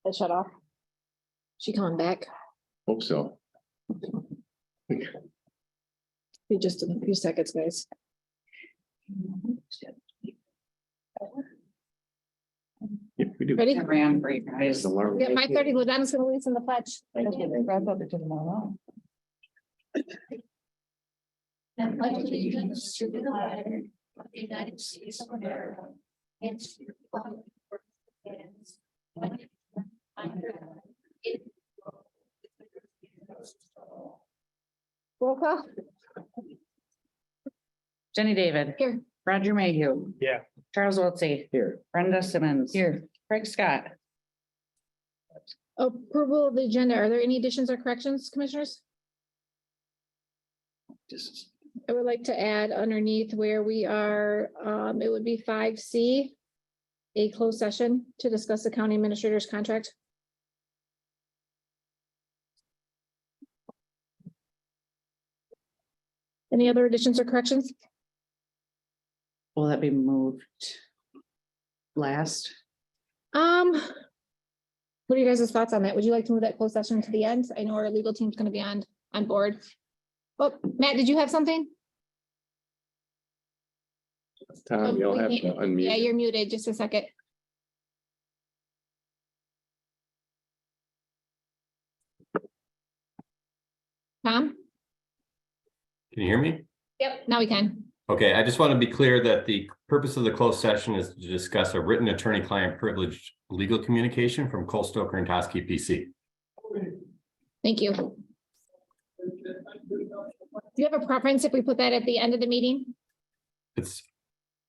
It shut off. She coming back. Hope so. Be just a few seconds, guys. Yeah, we do. Ready? Ran break, guys. Alarm. Yeah, 5:30, Ludena's gonna lead us in the pledge. And pledge allegiance to the flag of the United States of America and to the republic for which it stands, one nation, under God, indivisible, with liberty and justice for all. Roll call. Jenny David. Here. Roger Mayhew. Yeah. Charles Wiltie. Here. Brenda Simmons. Here. Craig Scott. Approval of the agenda. Are there any additions or corrections, commissioners? I would like to add underneath where we are, it would be 5C, a closed session to discuss the county administrator's contract. Any other additions or corrections? Will that be moved last? What are you guys' thoughts on that? Would you like to move that closed session to the end? I know our legal team's gonna be on board. Oh, Matt, did you have something? Tom, you'll have to Yeah, unmute. you're muted. Just a second. Tom? Can you hear me? Yep, now we can. Okay, I just want to be clear that the purpose of the closed session is to discuss a written attorney-client privileged legal communication from Cole Stoker and Toskey PC. Thank you. Do you have a preference if we put that at the end of the meeting?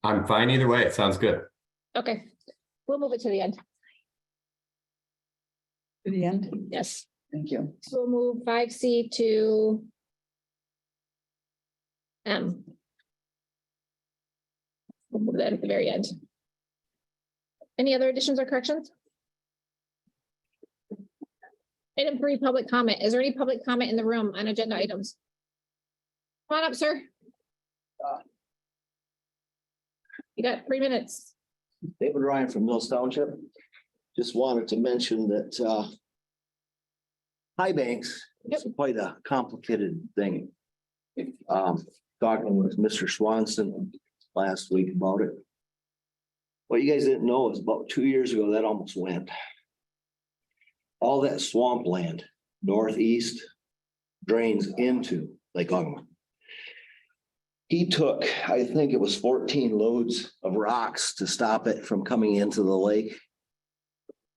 I'm fine either way. It sounds good. Okay, we'll move it to the end. To the end? Yes, Thank you. so we'll move 5C to M. We'll move that at the very end. Any other additions or corrections? Item 3, public comment. Is there any public comment in the room on agenda items? Come on up, sir. You got 3 minutes. David Ryan from Mills Township. Just wanted to mention that high banks is quite a complicated thing. Talking with Mr. Swanson last week about it. What you guys didn't know is about 2 years ago, that almost went. All that swampland northeast drains into Lake Ogemaw. He took, I think it was 14 loads of rocks to stop it from coming into the lake.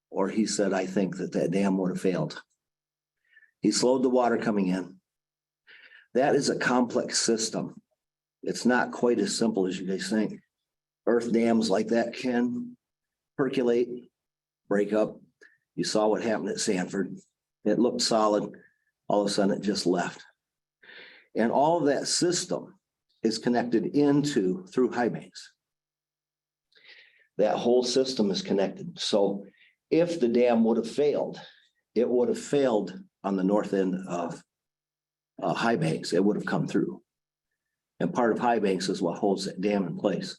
Or he said, I think that dam would have failed. He slowed the water coming in. That is a complex system. It's not quite as simple as you guys think. Earth dams like that can percolate, break up. You saw what happened at Sanford. It looked solid. All of a sudden it just left. And all of that system is connected through high banks. That whole system is connected. So if the dam would have failed, it would have failed on the north end of high banks. It would have come through. And part of high banks is what holds that dam in place.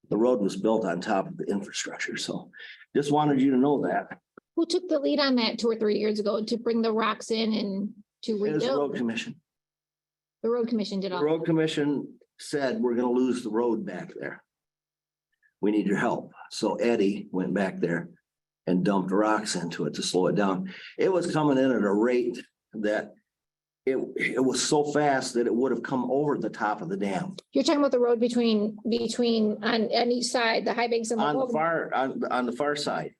The road was built on top of the infrastructure. So just wanted you to know that. Who took the lead on that 2 or 3 years ago to bring the rocks in and to It was the road rebuild? commission. The road commission did The all. road commission said, we're gonna lose the road back there. We need your help. So Eddie went back there and dumped rocks into it to slow it down. It was coming in at a rate that it was so fast that it would have come over the top of the dam. You're talking about the road between on each side, the high banks and the. On the Logan. on the far side,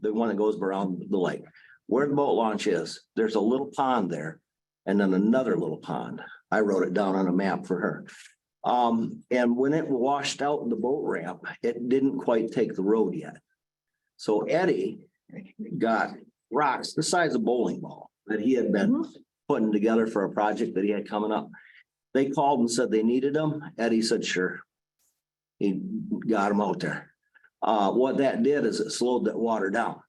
the one that goes around the lake, where the boat launch is, there's a little pond there. And then another little pond. I wrote it down on a map for her. And when it washed out in the boat ramp, it didn't quite take the road yet. So Eddie got rocks the size of a bowling ball that he had been putting together for a project that he had coming up. They called and said they needed them. Eddie said, sure. He got them out there. What that did is it slowed that water down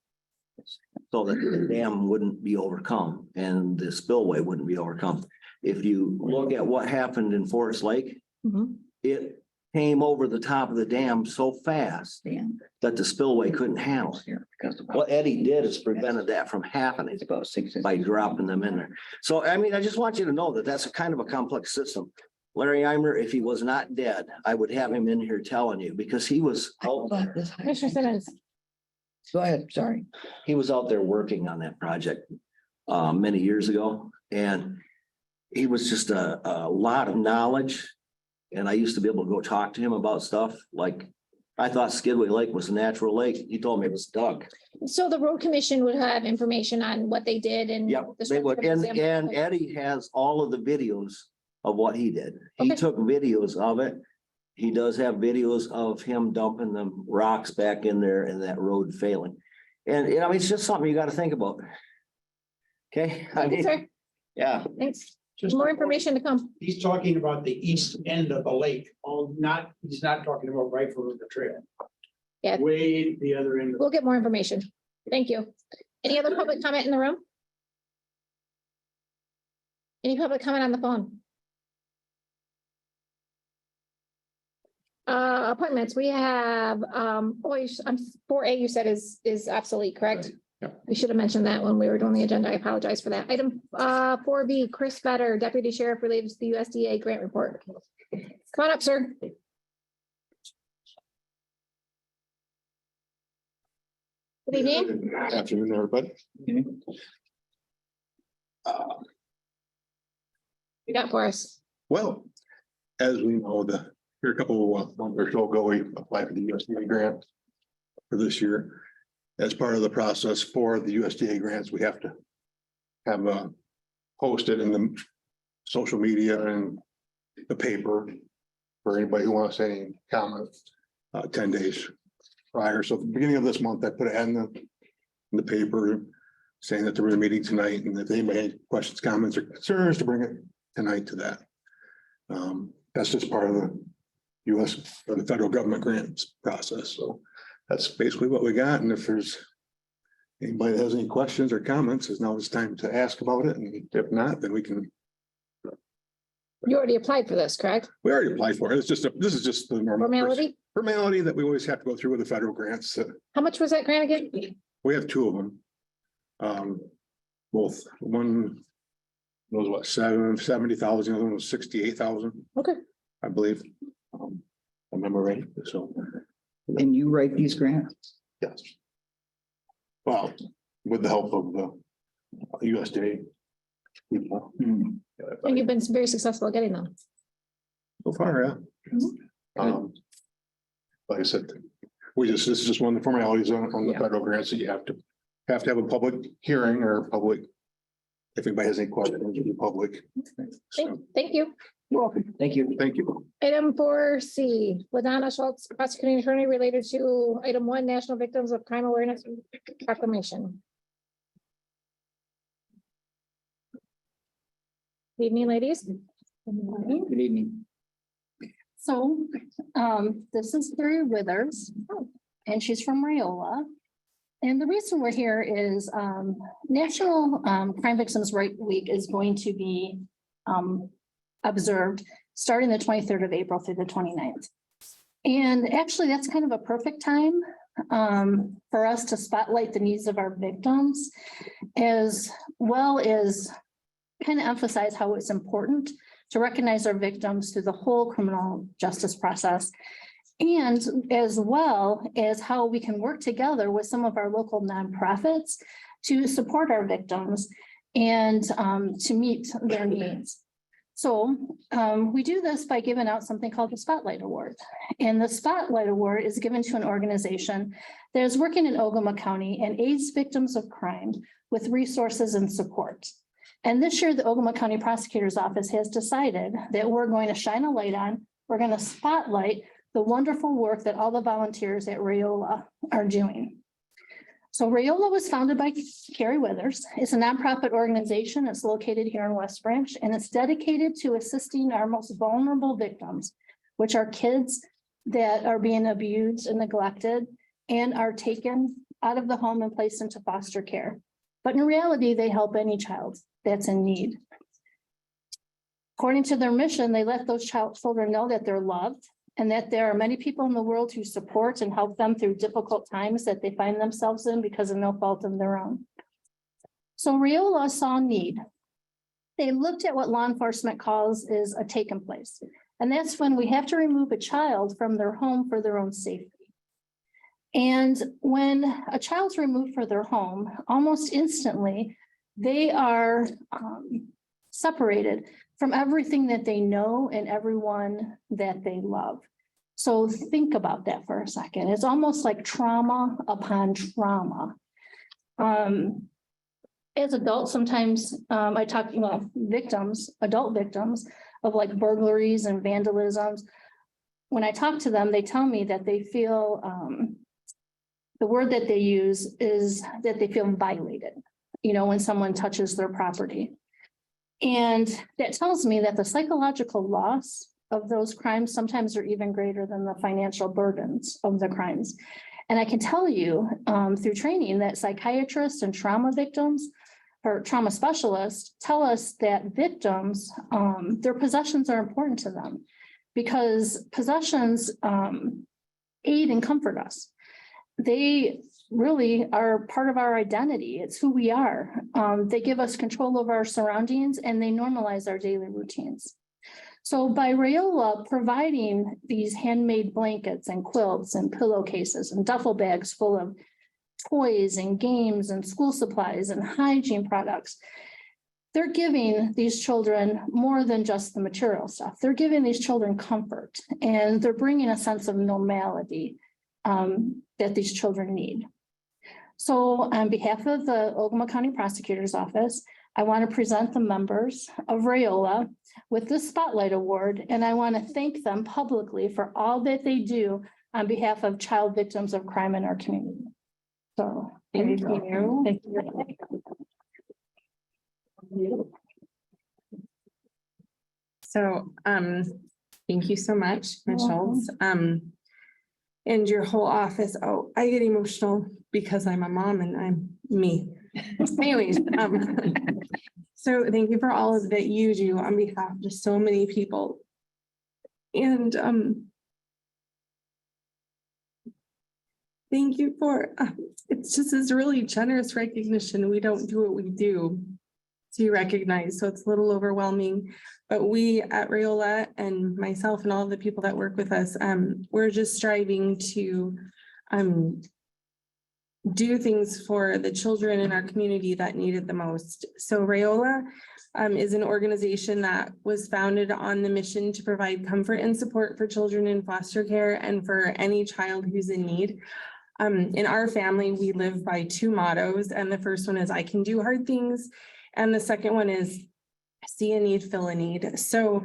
so that the dam wouldn't be overcome and the spillway wouldn't be overcome. If you look at what happened in Forest Lake, Mhm. it came over the top of the dam so fast that the spillway couldn't handle. Here, because of- What Eddie did is prevented that from happening It's about 6 by dropping them in there. So, I mean, I just want you to know that that's a kind of a complex system. Larry Eimer, if he was not dead, I would have him in here telling you, because he was, Commissioner Simmons. Go ahead, sorry. he was out there working on that project many years ago, and he was just a lot of knowledge. And I used to be able to go talk to him about stuff like, I thought Skidway Lake was a natural lake. He told me it was dug. So the road commission would have information on what they did and. Yep, the they would. structure And example. Eddie has all of the videos of what he did. He Okay. took videos of it. He does have videos of him dumping the rocks back in there and that road failing. And, you know, it's just something you gotta think about. Okay, I Thank you, mean, sir. yeah, Thanks. Just More information to come. He's talking about the east end of the lake, he's not talking about right from the trail. Yeah. Way the other end. We'll get more information. Thank you. Any other public comment in the room? Any public comment on the phone? Appointments, we have, I'm 4A you said is obsolete, correct? Yep. We should have mentioned that when we were doing the agenda. I apologize for that. Item 4B, Chris Vetter, Deputy Sheriff, related to the USDA grant report. Come on up, sir. Good evening. Afternoon, everybody. You got for us. Well, as we know, here a couple of months or so ago, we applied for the USDA grant for this year. As part of the process for the USDA grants, we have to have posted in the social media and the paper for anybody who wants any comments 10 days prior. So at the beginning of this month, I put it in the paper saying that there was a meeting tonight, and if anybody had questions, comments, or concerns, to bring it tonight to that. That's just part of the US or the federal government grants process. So that's basically what we got. And if there's anybody that has any questions or comments, is now it's time to ask about it. And if not, then we can. You already applied for this, correct? We already applied for it. It's just, this is just the normal Formality? that we always have to go through with the federal grants. How much was that grant again? We have two of them. Both one was what, 70,000, the other one was 68,000, Okay. I believe. I remember right, so. And you write these grants? Yes. Well, with the help of the USDA people. And you've been very successful at getting them. So far, yeah. Like I said, this is just one of the formalities on the Yeah. federal grants that you have to have a public hearing or public. If anybody has any questions, it'll be public. So, Thank you. You're welcome. Thank you. thank you. Item 4C, Ladonna Schultz, prosecuting attorney, related to item 1, National Victims of Crime Awareness Proclamation. Good evening, ladies. Good evening. So, this is Carrie Withers, and she's from Rayola. And the reason we're here is, National Crime Victims' Right Week is going to be observed starting the 23rd of April through the 29th. And actually, that's kind of a perfect time for us to spotlight the needs of our victims, as well as kind of emphasize how it's important to recognize our victims through the whole criminal justice process. And as well as how we can work together with some of our local nonprofits to support our victims and to meet their needs. So we do this by giving out something called the Spotlight Award. And the Spotlight Award is given to an organization that is working in Ogemaw County and aids victims of crime with resources and support. And this year, the Ogemaw County Prosecutor's Office has decided that we're going to shine a light on, we're going to spotlight the wonderful work that all the volunteers at Rayola are doing. So Rayola was founded by Carrie Withers. It's a nonprofit organization. It's located here in West Branch, and it's dedicated to assisting our most vulnerable victims, which are kids that are being abused and neglected and are taken out of the home and placed into foster care. But in reality, they help any child that's in need. According to their mission, they let those children know that they're loved, and that there are many people in the world who support and help them through difficult times that they find themselves in because of no fault of their own. So Rayola saw need. They looked at what law enforcement calls is a taken place. And that's when we have to remove a child from their home for their own safety. And when a child's removed from their home, almost instantly, they are separated from everything that they know and everyone that they love. So think about that for a second. It's almost like trauma upon trauma. As adults, sometimes I talk, victims, adult victims of like burglaries and vandalisms. When I talk to them, they tell me that they feel, the word that they use is that they feel violated, when someone touches their property. And that tells me that the psychological loss of those crimes sometimes are even greater than the financial burdens of the crimes. And I can tell you through training that psychiatrists and trauma victims or trauma specialists tell us that victims, their possessions are important to them because possessions aid and comfort us. They really are part of our identity. It's who we are. They give us control over our surroundings and they normalize our daily routines. So by Rayola providing these handmade blankets and quilts and pillowcases and duffel bags full of toys and games and school supplies and hygiene products, they're giving these children more than just the material stuff. They're giving these children comfort and they're bringing a sense of normality that these children need. So on behalf of the Ogemaw County Prosecutor's Office, I want to present the members of Rayola with this Spotlight Award, and I want to thank them publicly for all that they do on behalf of child victims of crime in our community. So Thank you. Thank you. So, thank you so much, Ms. Schultz. And your whole office. Oh, I get emotional because I'm a mom and I'm me. Anyways, so thank you for all of that you do on behalf of just so many people. And thank you for, it's just this really generous recognition. We don't do what we do to recognize, so it's a little overwhelming. But we at Rayola and myself and all of the people that work with us, we're just striving to do things for the children in our community that need it the most. So Rayola is an organization that was founded on the mission to provide comfort and support for children in foster care and for any child who's in need. In our family, we live by two mottos, and the first one is I can do hard things, and the second one is see a need, fill a need. So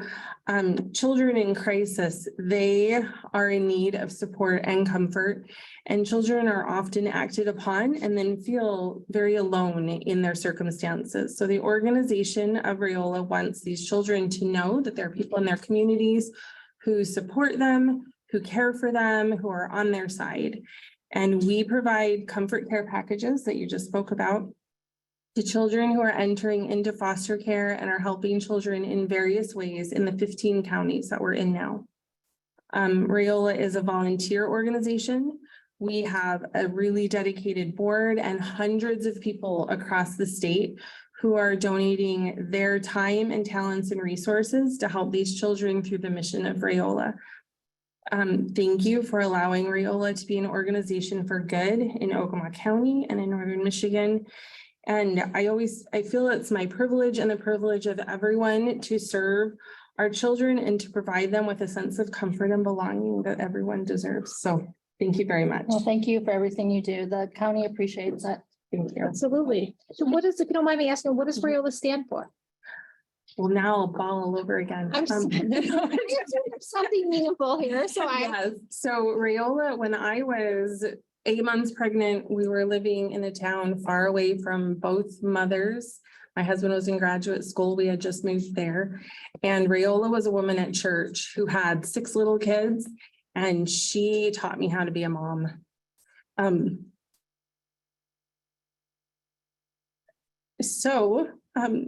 children in crisis, they are in need of support and comfort, and children are often acted upon and then feel very alone in their circumstances. So the organization of Rayola wants these children to know that there are people in their communities who support them, who care for them, who are on their side. And we provide comfort care packages that you just spoke about to children who are entering into foster care and are helping children in various ways in the 15 counties that we're in now. Rayola is a volunteer organization. We have a really dedicated board and hundreds of people across the state who are donating their time and talents and resources to help these children through the mission of Rayola. Thank you for allowing Rayola to be an organization for good in Ogemaw County and in Northern Michigan. And I feel it's my privilege and the privilege of everyone to serve our children and to provide them with a sense of comfort and belonging that everyone deserves. So thank you very much. Well, thank you for everything you do. The county appreciates it. Thank you. Absolutely. So what is, if you don't mind me asking, what does Rayola stand for? Well, now I'll ball all over again. I'm something meaningful here, so Yes. So Rayola, when I was 8 months pregnant, we were living in a town far away from both mothers. My husband was in graduate school. We had just moved there. And Rayola was a woman at church who had 6 little kids, and she taught me how to be a mom.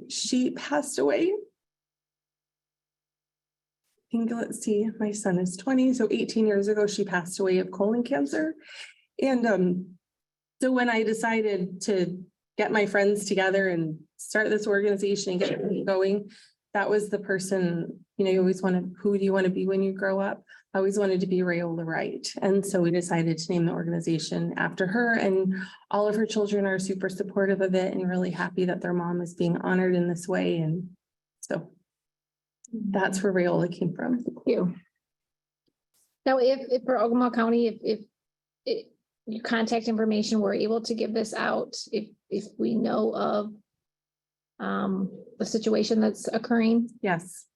She passed away think, let's see, my son is 20, so 18 years ago, she passed away of colon cancer. And so when I decided to get my friends together and start this organization and get it going, that was the person, you know, you always want to, who do you want to be when you grow up? I always wanted to be Rayola Wright. And so we decided to name the organization after her, and all of her children are super supportive of it and really happy that their mom is being honored in this way. And so that's where Rayola came from. Thank you. Now, if for Ogemaw County, if your contact information, we're able to give this out, if we know of the situation that's occurring. Yes.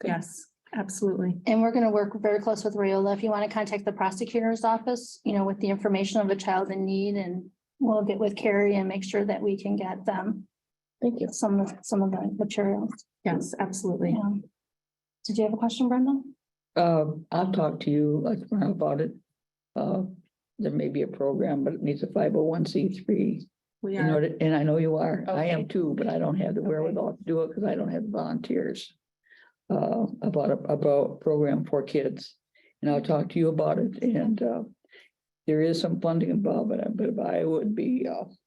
Yes, absolutely. And we're gonna work very close with Rayola. If you want to contact the prosecutor's office, you know, with the information of a child in need, and we'll get with Carrie and make sure that we can get them. Thank you. Some of the materials. Yes, absolutely. Yeah. Did you have a question, Brenda? I'll talk to you like tomorrow about it. There may be a program, but it needs a 501c3. We In are, order, and I know you are, I am Okay. too, but I don't have the wherewithal to do it because I don't have the volunteers. About a program for kids, and I'll talk to you about it, and there is some funding involved, but I would be as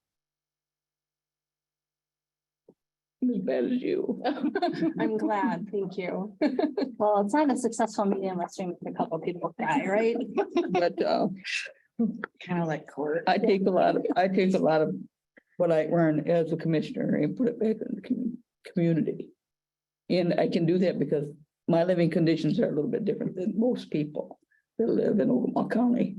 bad as you. I'm glad, thank you. Well, it's not a successful meeting unless we make a couple of people cry, right? But Kind of like court. I take a lot of what I learned as a commissioner and put it back in the community. And I can do that because my living conditions are a little bit different than most people that live in Ogemaw County.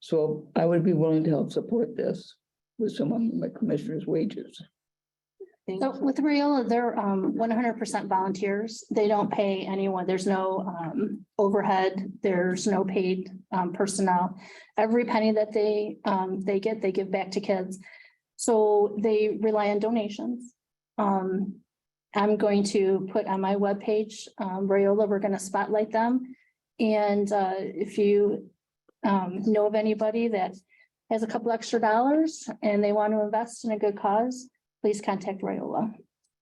So I would be willing to help support this with some of my commissioner's wages. Thank So you. with Rayola, they're 100% volunteers. They don't pay anyone. There's no overhead. There's no paid personnel. Every penny that they get, they give back to kids. So they rely on donations. I'm going to put on my webpage, Rayola, we're going to spotlight them. And if you know of anybody that has a couple extra dollars and they want to invest in a good cause, please contact Rayola.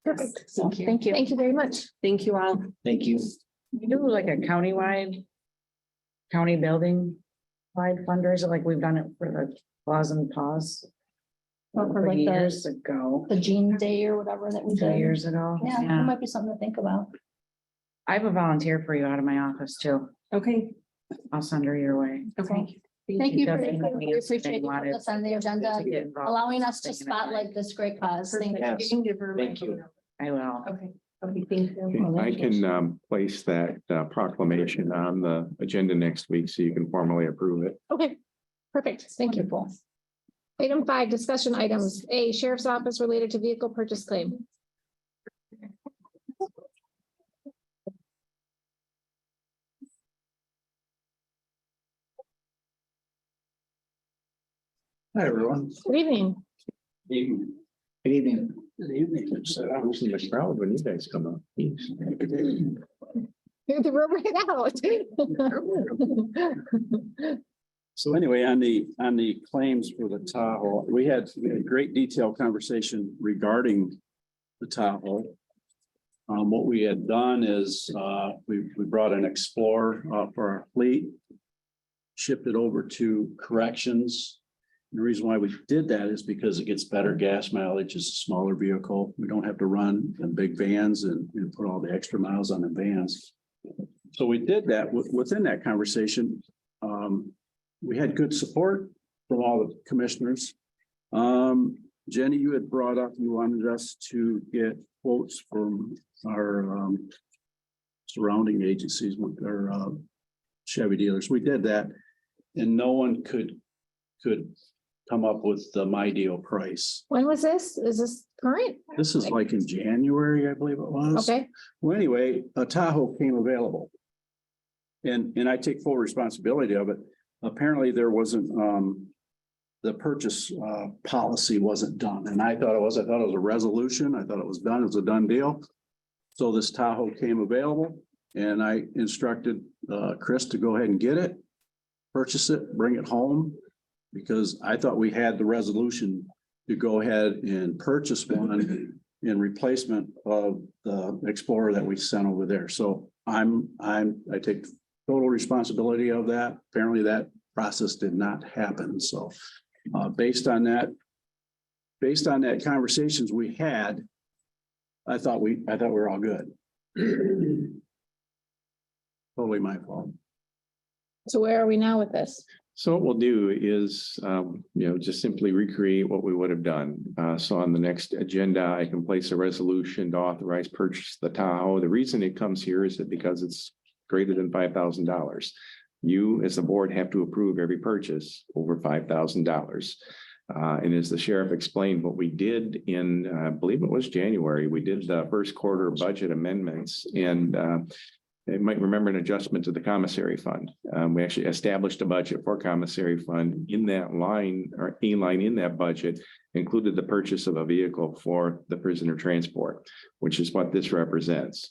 Perfect. So, thank you. Thank you very much. Thank you all. Thank you. We do like a county building wide fundraiser, like we've done it for the Pause and Pause. Or for like Years ago, the Jean Day or whatever that we 2 did. years ago. Yeah, that Yeah, might be something to think about. I have a volunteer for you out of my office too. Okay, I'll send her your way. okay. Thank you. Definitely We appreciate you putting this on the agenda, To get involved. allowing us to Thinking of it. spotlight this great cause. Thank you. Yes. You can give her my Thank you. phone number. I will. Okay, okay, thank Okay, you. I can place that proclamation on the agenda next week so you can formally approve it. Okay, perfect. Thank you. Item 5, discussion items. A, Sheriff's Office related to vehicle purchase claim. Hi, everyone. Good evening. Good evening. Good evening. I was in the crowd when you guys come up. The room right out. So anyway, on the claims for the Tahoe, we had a great detailed conversation regarding the Tahoe. What we had done is, we brought an Explorer for our fleet, shipped it over to corrections. The reason why we did that is because it gets better gas mileage. It's a smaller vehicle. We don't have to run in big vans and put all the extra miles on the vans. So we did that. Within that conversation, we had good support from all the commissioners. Jenny, you had brought up, you wanted us to get quotes from our surrounding agencies with their Chevy dealers. We did that, and no one could come up with the my deal price. When was this? Is this current? This is like in January, I believe it was. Okay, Well, anyway, a Tahoe came available. And I take full responsibility of it. Apparently there wasn't, the purchase policy wasn't done, and I thought it was a resolution. I thought it was done. It was a done deal. So this Tahoe came available, and I instructed Chris to go ahead and get it, purchase it, bring it home, because I thought we had the resolution to go ahead and purchase one in replacement of the Explorer that we sent over there. So I take total responsibility of that. Apparently that process did not happen. So based on that conversations we had, I thought we were all good. Totally my fault. So where are we now with this? So what we'll do is, just simply recreate what we would have done. So on the next agenda, I can place a resolution to authorize purchase the Tahoe. The reason it comes here is that because it's greater than $5,000. You, as the board, have to approve every purchase over $5,000. And as the sheriff explained, what we did in, I believe it was January, we did the first quarter budget amendments, and you might remember an adjustment to the commissary fund. We actually established a budget for commissary fund. In that line, or a line in that budget, included the purchase of a vehicle for the prisoner transport, which is what this represents.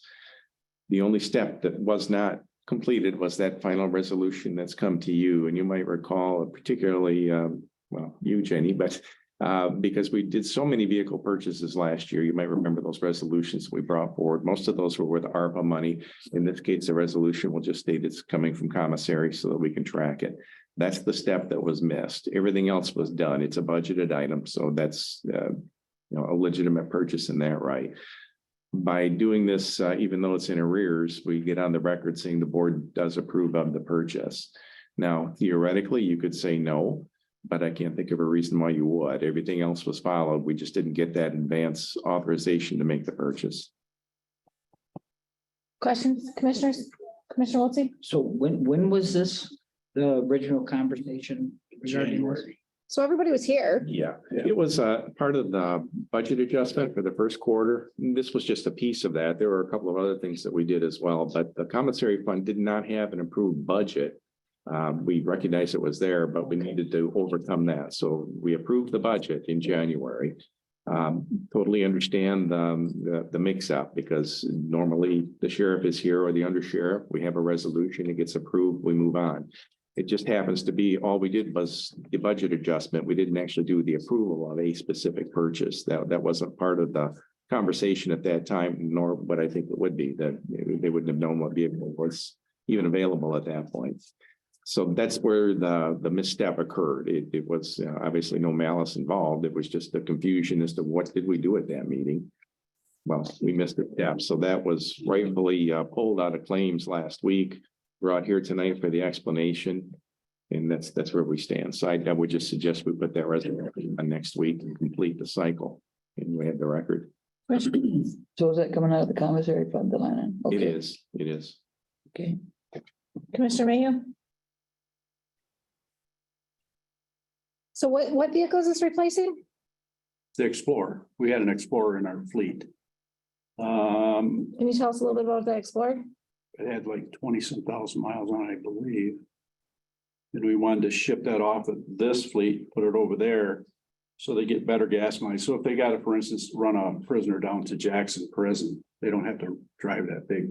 The only step that was not completed was that final resolution that's come to you. And you might recall, particularly, you, Jenny, but because we did so many vehicle purchases last year, you might remember those resolutions we brought forward. Most of those were with ARPA money. In this case, the resolution will just state it's coming from commissary so that we can track it. That's the step that was missed. Everything else was done. It's a budgeted item. So that's a legitimate purchase in that right. By doing this, even though it's in arrears, we get on the record saying the board does approve of the purchase. Now, theoretically, you could say no, but I can't think of a reason why you would. Everything else was followed. We just didn't get that advance authorization to make the purchase. Questions, commissioners? Commissioner Wiltie? So when was this, the original conversation regarding this? So everybody was here. Yeah, it was part of the budget adjustment for the first quarter. This was just a piece of that. There were a couple of other things that we did as well, but the commissary fund did not have an approved budget. We recognized it was there, but we needed to overcome that. So we approved the budget in January. Totally understand the mix up, because normally the sheriff is here or the undersheriff. We have a resolution, it gets approved, we move on. It just happens to be all we did was the budget adjustment. We didn't actually do the approval of a specific purchase. That wasn't part of the conversation at that time, nor what I think it would be, that they wouldn't have known what vehicle was even available at that point. So that's where the misstep occurred. It was obviously no malice involved. It was just the confusion as to what did we do at that meeting. Well, we missed a step. So that was rightfully pulled out of claims last week. We're out here tonight for the explanation. And that's where we stand. So I would just suggest we put that resolution on next week and complete the cycle. And we have the record. So is that coming out of the commissary fund, the line item? It Okay. is. Okay. Commissioner Mayhew? So what vehicle is this replacing? The Explorer, we had an Explorer in our fleet. Can you tell us a little bit about the Explorer? It had like 20-some thousand miles on it, I believe. And we wanted to ship that off of this fleet, put it over there, so they get better gas mileage. So if they got to, for instance, run a prisoner down to Jackson Prison, they don't have to drive that big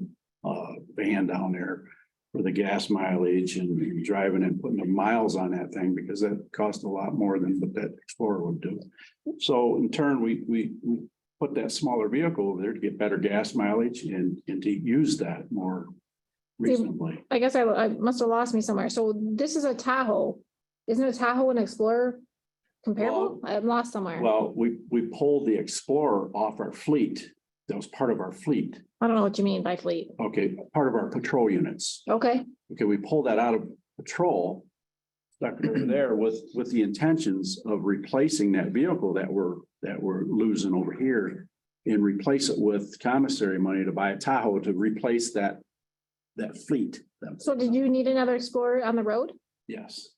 van down there for the gas mileage and driving and putting the miles on that thing, because that costs a lot more than what that Explorer would do. So in turn, we put that smaller vehicle over there to get better gas mileage and to use that more reasonably. I guess I must have lost me somewhere. So this is a Tahoe. Isn't a Tahoe and Explorer comparable? I'm lost somewhere. Well, we pulled the Explorer off our fleet. That was part of our fleet. I don't know what you mean by fleet. Okay, part of our patrol units. Okay, Okay, we pulled that out of patrol, stuck it over there with the intentions of replacing that vehicle that we're losing over here, and replace it with commissary money to buy a Tahoe to replace that fleet. so did you need another Explorer on the road? Yes,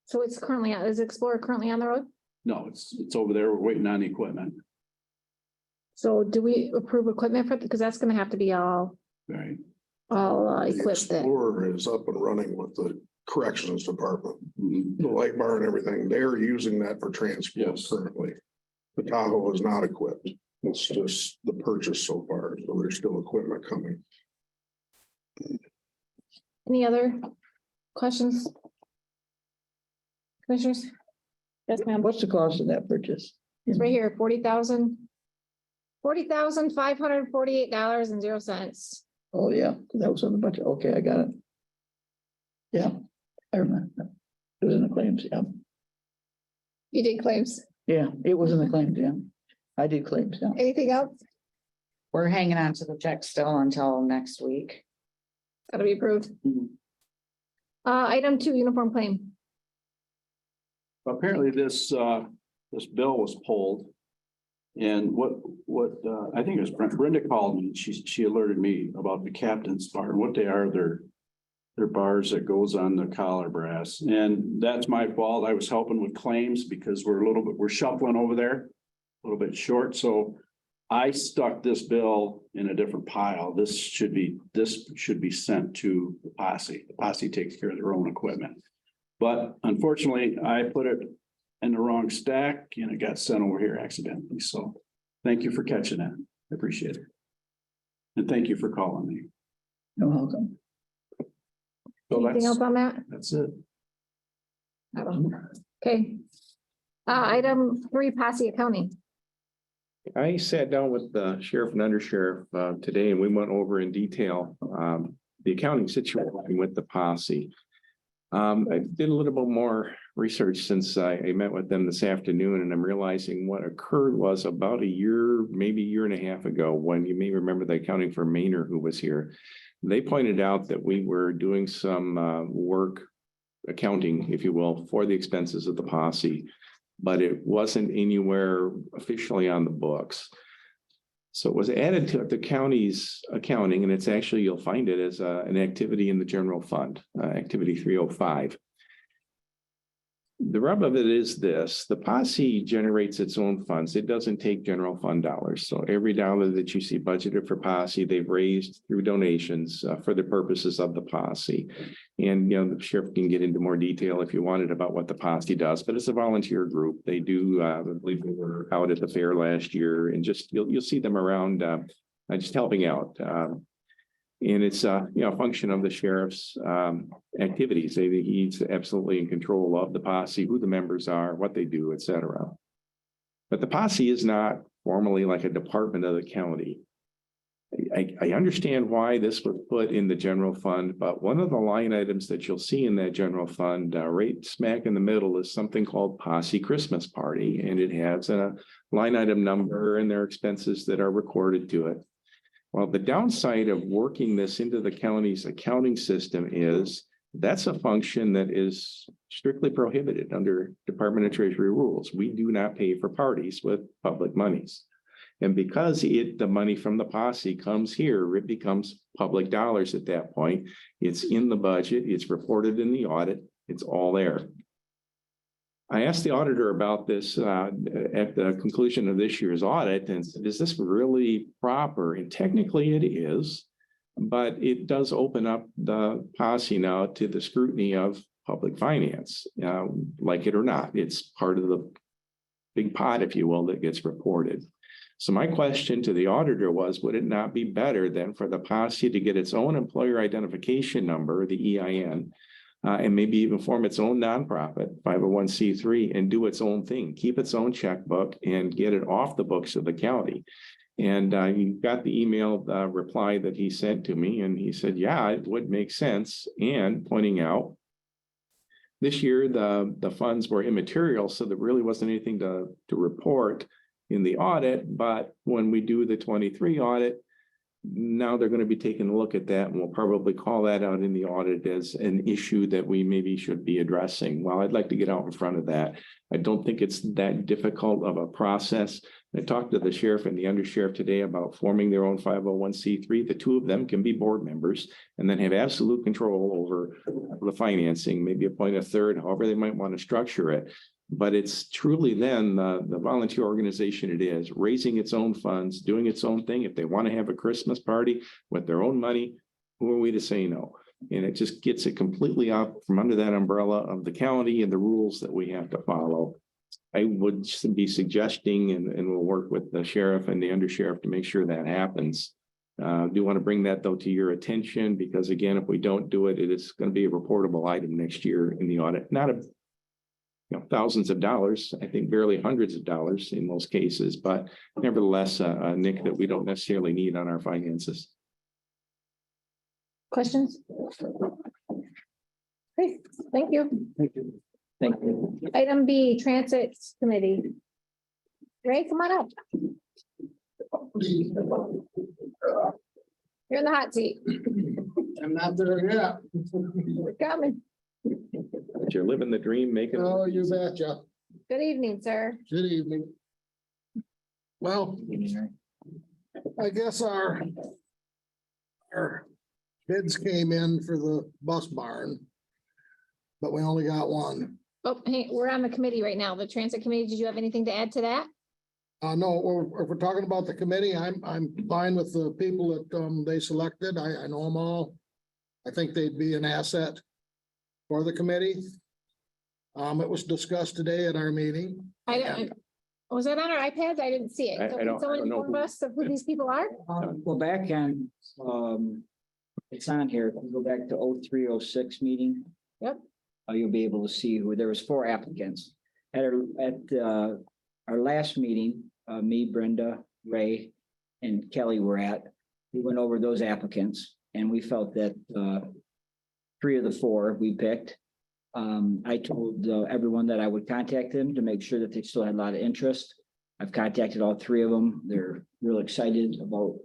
So it's currently, is Explorer currently on the road? no, it's over there. We're waiting on the equipment, So do we approve equipment for, because that's gonna have to be all right? The equipped then. Explorer is up and running with the corrections department, Mhm. the light bar and everything. They're using that for transport Yes. currently. The Tahoe is not equipped. It's just the purchase so far. So there's still equipment coming. Any other questions? Commissioners? Yes, ma'am. What's the cost of that purchase? It's right here, $40,548.00. Oh, yeah, that was on the budget. Okay, I got it. Yeah, I remember. It was in the claims, yeah. You did claims. Yeah, it was in the claims, yeah. I did claims, yeah. Anything else? We're hanging on to the check still until next week. That'll be approved. Mhm. Item 2, uniform claim. Apparently this bill was pulled. And I think it was Brenda called me, she alerted me about the captain's bar and what they are, they're bars that goes on the collar brass. And that's my fault. I was helping with claims because we're shuffling over there a little bit short. So I stuck this bill in a different pile. This should be sent to the posse. The posse takes care of their own equipment. But unfortunately, I put it in the wrong stack and it got sent over here accidentally. So thank you for catching that. I appreciate it. And thank you for calling me. You're welcome. So Anything else on that? that's it. Okay. Item 3, posse accounting. I sat down with the sheriff and undersheriff today, and we went over in detail the accounting situation with the posse. I did a little bit more research since I met with them this afternoon, and I'm realizing what occurred was about a year, maybe a year and a half ago, when you may remember the accounting firm Maynard who was here. They pointed out that we were doing some work accounting, if you will, for the expenses of the posse, but it wasn't anywhere officially on the books. So it was added to the county's accounting, and it's actually, you'll find it as an activity in the general fund, activity 305. The rub of it is this: the posse generates its own funds. It doesn't take general fund dollars. So every dollar that you see budgeted for posse, they've raised through donations for the purposes of the posse. And, the sheriff can get into more detail if you wanted about what the posse does, but it's a volunteer group. They do, I believe they were out at the fair last year, and just, you'll see them around, just helping out. And it's a function of the sheriff's activities. He's absolutely in control of the posse, who the members are, what they do, et cetera. But the posse is not formally like a department of the county. I understand why this was put in the general fund, but one of the line items that you'll see in that general fund, right smack in the middle, is something called Posse Christmas Party, and it has a line item number and their expenses that are recorded to it. Well, the downside of working this into the county's accounting system is that's a function that is strictly prohibited under Department of Treasury rules. We do not pay for parties with public monies. And because the money from the posse comes here, it becomes public dollars at that point. It's in the budget, it's reported in the audit, it's all there. I asked the auditor about this at the conclusion of this year's audit and said, is this really proper? And technically it is, but it does open up the posse now to the scrutiny of public finance, like it or not. It's part of the big pot, if you will, that gets reported. So my question to the auditor was, would it not be better then for the posse to get its own employer identification number, the EIN, and maybe even form its own nonprofit, 501c3, and do its own thing, keep its own checkbook and get it off the books of the county? And you got the email reply that he sent to me, and he said, yeah, it would make sense. And pointing out, this year, the funds were immaterial, so there really wasn't anything to report in the audit. But when we do the 23 audit, now they're going to be taking a look at that, and we'll probably call that out in the audit as an issue that we maybe should be addressing. Well, I'd like to get out in front of that. I don't think it's that difficult of a process. I talked to the sheriff and the undersheriff today about forming their own 501c3. The two of them can be board members and then have absolute control over the financing, maybe appoint a third, however they might want to structure it. But it's truly then the volunteer organization it is, raising its own funds, doing its own thing. If they want to have a Christmas party with their own money, who are we to say no? And it just gets it completely out from under that umbrella of the county and the rules that we have to follow. I would be suggesting, and we'll work with the sheriff and the undersheriff to make sure that happens. Do want to bring that though to your attention, because again, if we don't do it, it is going to be a reportable item next year in the audit. Not a thousands of dollars, I think barely hundreds of dollars in most cases, but nevertheless, Nick, that we don't necessarily need on our finances. Questions? Great, thank you. Thank you. Item B, Transit Committee. Ray, come on up. You're in the hot seat. I'm not there yet. We're coming. But you're living the dream, making. Oh, you betcha. Good evening, sir. Good evening. Well, I guess our bids came in for the bus barn, but we only got one. Oh, hey, we're on the committee right now, the Transit Committee. Did you have anything to add to that? No, if we're talking about the committee, I'm fine with the people that they selected. I know them all. I think they'd be an asset for the committee. It was discussed today at our meeting. Was that on our iPads? I didn't see it. I So don't- can someone I don't know inform who- us of who these people are? Well, back on, it's on here. If you go back to 0306 meeting. Yep. You'll be able to see who, there was 4 applicants. At our last meeting, me, Brenda, Ray, and Kelly were at, we went over those applicants and we felt that 3 of the 4 we picked. I told everyone that I would contact them to make sure that they still had a lot of interest. I've contacted all 3 of them. They're real excited about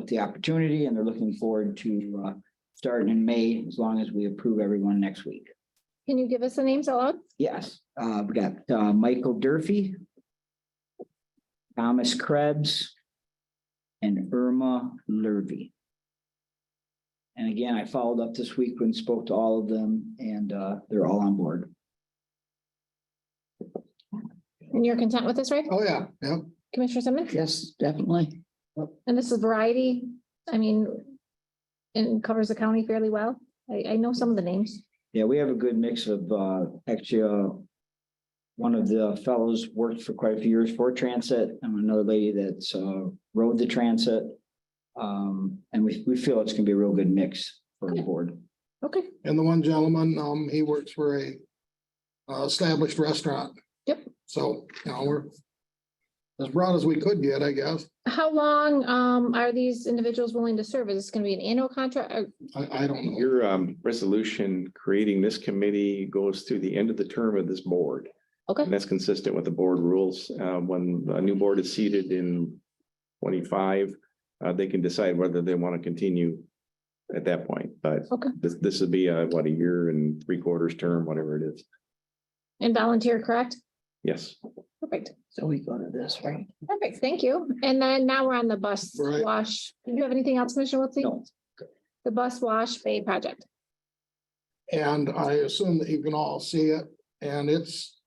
the opportunity and they're looking forward to starting in May, as long as we approve everyone next week. Can you give us the names out loud? Yes, we got Michael Durfee, Thomas Krebs, and Irma Lurvy. And again, I followed up this week and spoke to all of them, and they're all on board. And you're content with this, right? Oh, yeah, yeah. Commissioner Simmons? Yes, definitely. And this is variety, I mean, and covers the county fairly well. I know some of the names. Yeah, we have a good mix of, actually, one of the fellows worked for quite a few years for transit, and another lady that's rode the transit. And we feel it's gonna be a real good mix for the board. Okay, And the one gentleman, he works for a established restaurant. Yep. So, we're as broad as we could get, I guess. how long are these individuals willing to serve? Is this gonna be an annual contract? Or I don't know. Your resolution creating this committee goes through the end of the term of this board. Okay, And that's consistent with the board rules. When a new board is seated in 25, they can decide whether they want to continue at that point. But okay. this would be a 1 year and 3/4 term, whatever it is. And volunteer, correct? Yes. Perfect. So we go to this, right? Perfect, thank you. And then now we're on the bus Right. wash. Do you have anything else, Commissioner Wiltie? No. The bus wash bay project. And I assume that you can all see it, and it's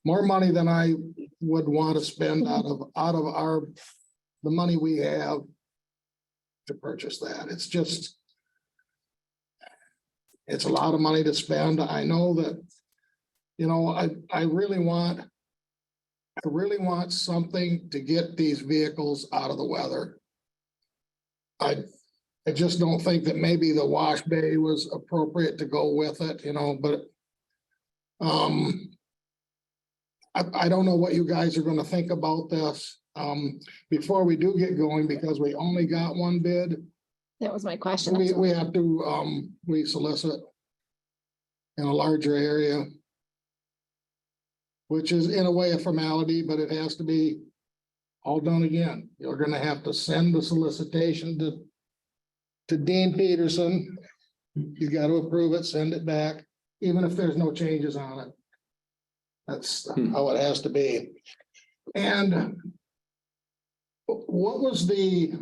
more money than I would want to spend out of the money we have to purchase that. It's a lot of money to spend. I know that, I really want something to get these vehicles out of the weather. I just don't think that maybe the wash bay was appropriate to go with it, but I don't know what you guys are gonna think about this before we do get going, because we only got one bid. That was my question. We have to we solicit in a larger area, which is in a way a formality, but it has to be all done again. You're gonna have to send the solicitation to Dean Peterson. You got to approve it, send it back, even if there's no changes on it. That's how it has to be. And what was the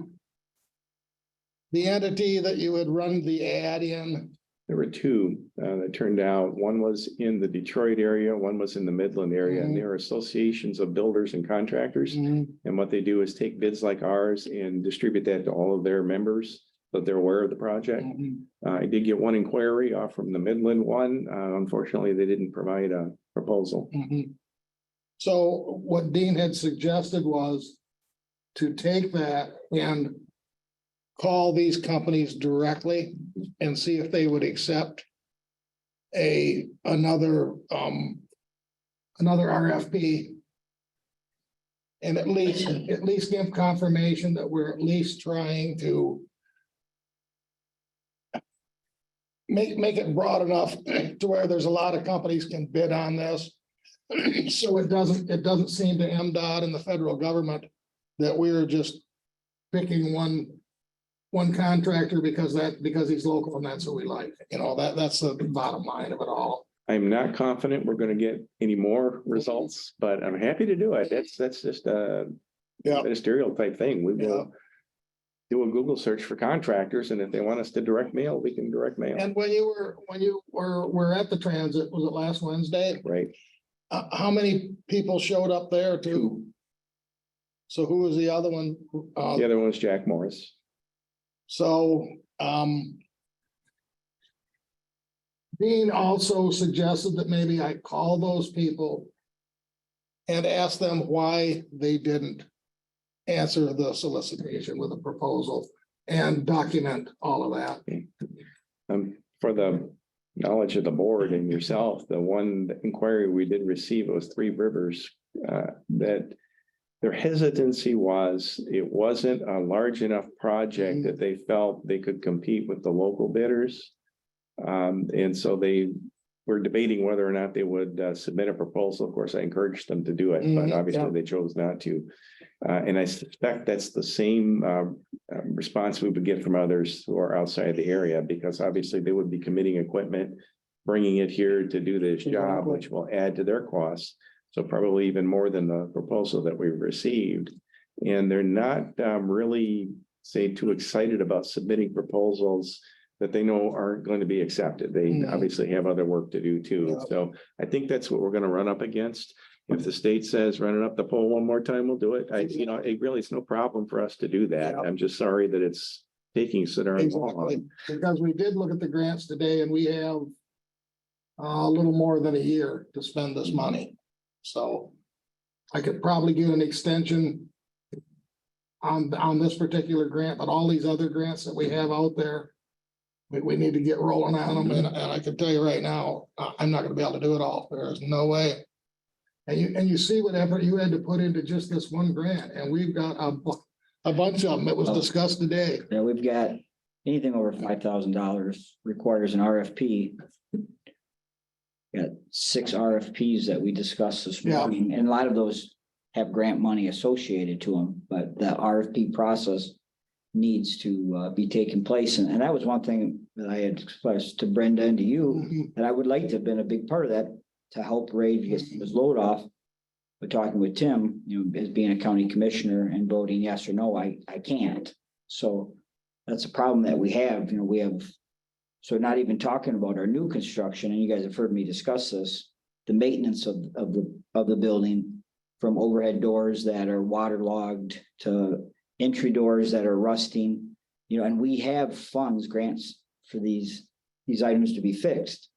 entity that you had run the ad in? There were 2 that turned out. One was in the Detroit area, one was in the Midland area, and there are associations of builders and contractors. And what they do is take bids like ours and distribute that to all of their members, so they're aware of the project. I did get one inquiry off from the Midland one. Unfortunately, they didn't provide a proposal. So what Dean had suggested was to take that and call these companies directly and see if they would accept another RFP. And at least give confirmation that we're at least trying to make it broad enough to where there's a lot of companies can bid on this. So it doesn't seem to MDOT and the federal government that we're just picking one contractor because he's local and that's who we like. You know, that's the bottom line of it all. I'm not confident we're gonna get any more results, but I'm happy to do it. That's just a Yeah. ministerial type thing. We Yeah. will do a Google search for contractors, and if they want us to direct mail, we can direct mail, And when you were at the transit, was it last Wednesday? right? How many people showed up there too? So who was the other one? The other one's Jack Morris. So, Dean also suggested that maybe I call those people and ask them why they didn't answer the solicitation with a proposal and document all of that. For the knowledge of the board and yourself, the one inquiry we did receive, it was Three Rivers, that their hesitancy was, it wasn't a large enough project that they felt they could compete with the local bidders. And so they were debating whether or not they would submit a proposal. Of course, I encouraged them to do it, but obviously they chose not to. And I suspect that's the same response we would get from others who are outside the area, because obviously they would be committing equipment, bringing it here to do this job, which will add to their costs. So probably even more than the proposal that we've received. And they're not really, say, too excited about submitting proposals that they know aren't going to be accepted. They obviously have other work to do too. So I think that's what we're going to run up against. If the state says run it up the pole one more time, we'll do it. It really is no problem for us to do that. Yeah. I'm just sorry that it's taking so darn long. Exactly, because we did look at the grants today and we have a little more than a year to spend this money. So I could probably get an extension on this particular grant, but all these other grants that we have out there, we need to get rolling on them. And I can tell you right now, I'm not gonna be able to do it all. There is no way. And you see what effort you had to put into just this one grant, and we've got a bunch of them that was discussed today. Yeah, we've got anything over $5,000 requires an RFP. Got 6 RFPs that we discussed this Yeah. morning, and a lot of those have grant money associated to them, but the RFP process needs to be taking place. And that was one thing that I had expressed to Brenda and to you, that I would like to have been a big part of that, to help Ray get his load off. But talking with Tim, as being a county commissioner and voting yes or no, I can't. So that's a problem that we have, we have. So not even talking about our new construction, and you guys have heard me discuss this, the maintenance of the building, from overhead doors that are waterlogged to entry doors that are rusting, and we have funds, grants for these items to be fixed.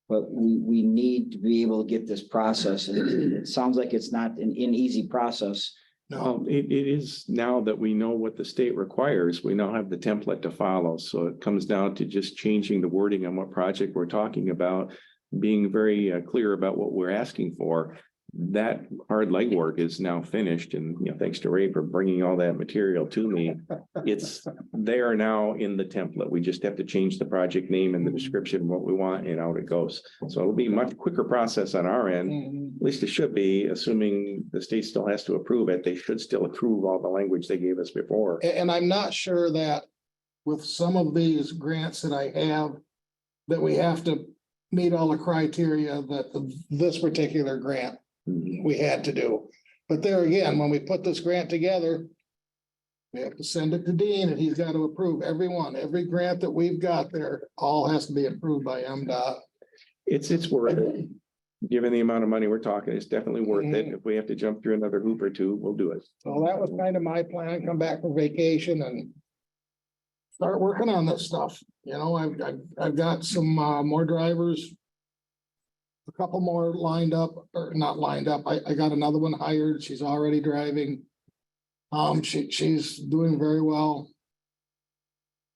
But we need to be able to get this process, and it sounds like it's not an easy process. No, It is now that we know what the state requires. We now have the template to follow. So it comes down to just changing the wording on what project we're talking about, being very clear about what we're asking for. That hard legwork is now finished, and thanks to Ray for bringing all that material to me. They are now in the template. We just have to change the project name and the description of what we want and out it goes. So it'll be a much quicker process on our end. At least it should be, assuming the state still has to approve it. They should still approve all the language they gave us before. and I'm not sure that with some of these grants that I have, that we have to meet all the criteria that this particular grant we had to do. But there again, when we put this grant together, we have to send it to Dean and he's got to approve every grant that we've got there, all has to be approved by MDOT. It's worth it. Given the amount of money we're talking, it's definitely worth it. If we have to jump through another hoop or two, we'll do it. So that was kind of my plan, come back from vacation and start working on this stuff. I've got some more drivers. A couple more lined up, or not lined up. I got another one hired. She's already driving. She's doing very well.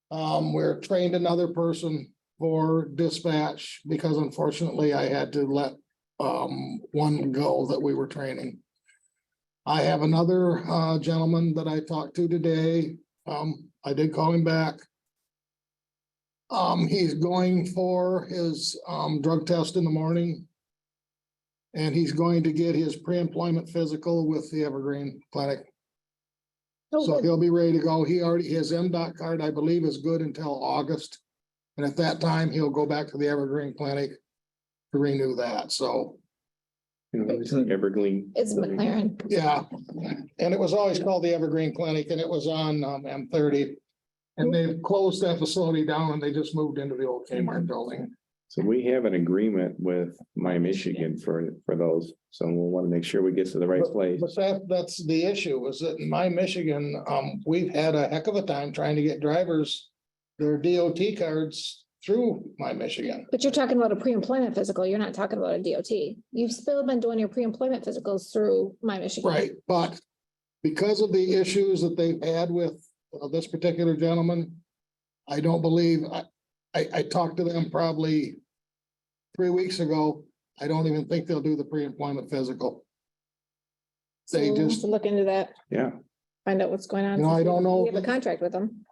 We're trained another person for dispatch because unfortunately I had to let one go that we were training. I have another gentleman that I talked to today. I did call him back. He's going for his drug test in the morning. And he's going to get his pre-employment physical with the Evergreen Clinic. So he'll be ready to go. His MDOT card, I believe, is good until August. And at that time, he'll go back to the Evergreen Clinic to renew that. So, It's Evergreen. It's McLaren. yeah. And it was always called the Evergreen Clinic and it was on M30. And they've closed that facility down and they just moved into the old Kmart building. So we have an agreement with My Michigan for those. So we'll want to make sure we get to the right place. But that's the issue, is that in My Michigan, we've had a heck of a time trying to get drivers their DOT cards through My Michigan. But you're talking about a pre-employment physical. You're not talking about a DOT. You've still been doing your pre-employment physicals through My Michigan. Right, but because of the issues that they've had with this particular gentleman, I don't believe, I talked to them probably 3 weeks ago. I don't even think they'll do the pre-employment physical. They So we'll have just, to look into that, Yeah. find out what's going on. No, I don't know. We have a contract with them.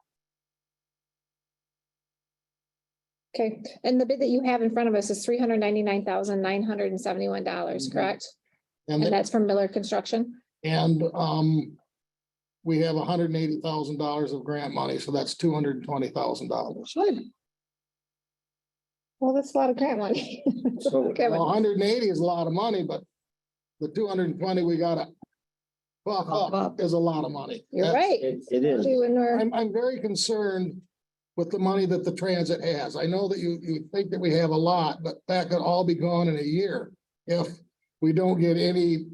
Okay, and the bid that you have in front of us is $399,971, correct? and, And that's from Miller Construction? and, we have $180,000 of grant money, so that's $220,000. Well, that's a lot of grant money. So- Okay, Well, 180 is a lot of money, but the 220 we gotta buff up is a lot of money. You're right. It is. When we're- I'm very concerned with the money that the transit has. I know that you think that we have a lot, but that could all be gone in a year. If we don't get any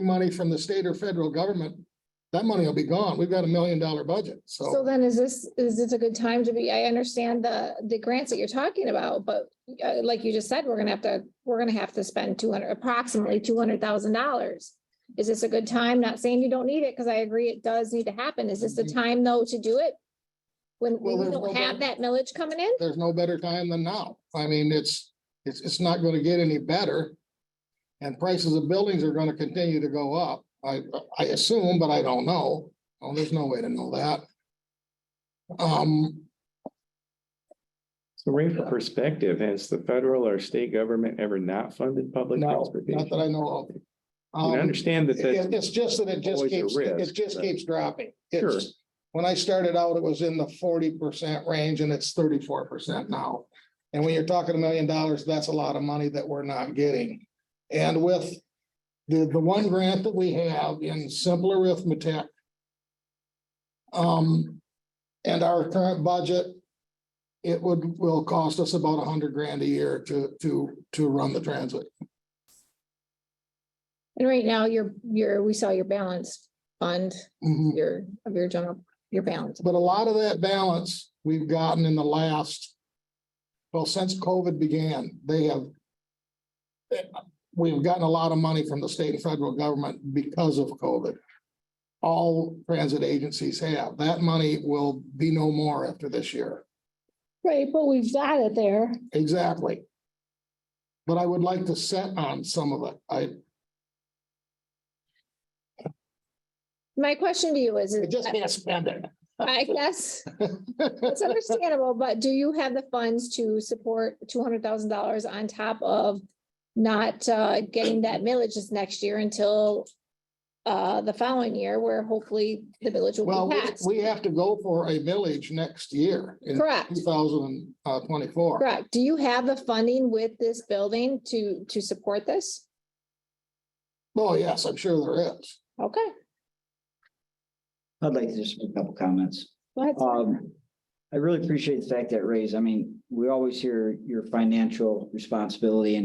money from the state or federal government, that money will be gone. We've got $1 million budget, So so. then is this a good time to be, I understand the grants that you're talking about, but like you just said, we're gonna have to spend approximately $200,000. Is this a good time? Not saying you don't need it, because I agree it does need to happen. Is this the time though to do it? When Well, we there's don't no have better- that millage coming in? There's no better time than now. I mean, it's not gonna get any better. And prices of buildings are gonna continue to go up. I assume, but I don't know. Oh, there's no way to know that. So Ray, for perspective, has the federal or state government ever not funded public No, not transportation? that I know of. You understand that that's It's just that it just always a keeps, risk, it just but- keeps dropping. Sure. It's, when I started out, it was in the 40% range and it's 34% now. And when you're talking $1 million, that's a lot of money that we're not getting. And with the one grant that we have in simple arithmetic, and our current budget, it will cost us about $100,000 a year to run the transit. And right now, we saw your balance fund, Mhm. your balance. But a lot of that balance we've gotten in the last, well, since COVID began, we've gotten a lot of money from the state and federal government because of COVID. All transit agencies have. That money will be no more after this year. Right, but we've got it there. Exactly. But I would like to set on some of it. My question to you is, I just can't spend it. I guess it's understandable, but do you have the funds to support $200,000 on top of not getting that millage this next year until the following year, where hopefully the village will Well, be passed? we have to go for a village next year. In Correct. 2024. Correct. Do you have the funding with this building to support this? Oh, yes, I'm sure there is. Okay. I'd like to just make a couple comments. Go ahead. I really appreciate the fact that we always hear your financial responsibility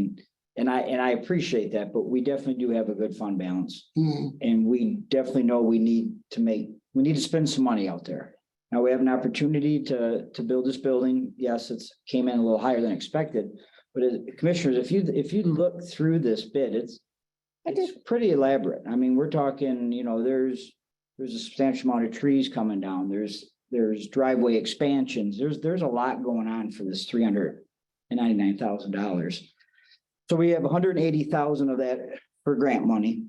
and I appreciate that, but we definitely do have a good fund balance. Hmm. And we definitely know we need to spend some money out there. Now we have an opportunity to build this building. Yes, came in a little higher than expected. But commissioners, if you look through this bid, it's pretty elaborate. I mean, we're talking, there's a substantial amount of trees coming down. There's there's driveway expansions, there's a lot going on for this $399,000. So we have $180,000 of that for grant money.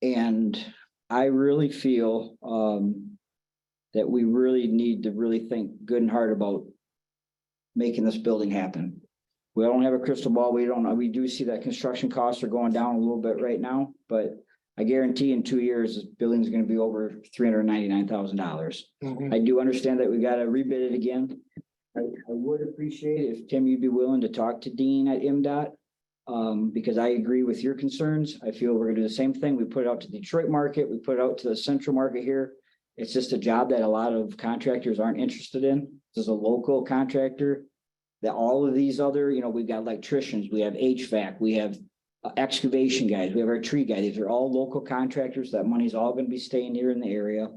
And I really feel that we really need to really think good and hard about making this building happen. We don't have a crystal ball. We don't know. We do see that construction costs are going down a little bit right now, but I guarantee in 2 years, this building is going to be over $399,000. Mhm. I do understand that we got to rebid it again. I would appreciate it if Tim, you'd be willing to talk to Dean at MDOT. Because I agree with your concerns. I feel we're gonna do the same thing. We put it out to Detroit market, we put it out to the central market here. It's just a job that a lot of contractors aren't interested in. This is a local contractor. That all of these other, we've got electricians, we have HVAC, we have excavation guys, we have our tree guys. These are all local contractors. That money's all gonna be staying here in the area.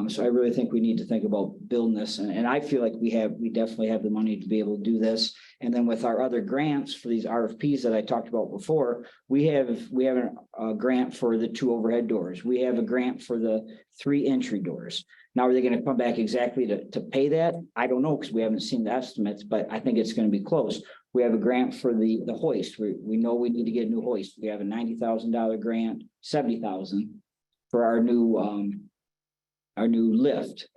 So I really think we need to think about building this, and I feel like we definitely have the money to be able to do this. And then with our other grants for these RFPs that I talked about before, we have a grant for the 2 overhead doors. We have a grant for the 3 entry doors. Now, are they gonna come back exactly to pay that? I don't know, because we haven't seen the estimates, but I think it's gonna be close. We have a grant for the hoist. We know we need to get a new hoist. We have a $90,000 grant, $70,000 for our new lift.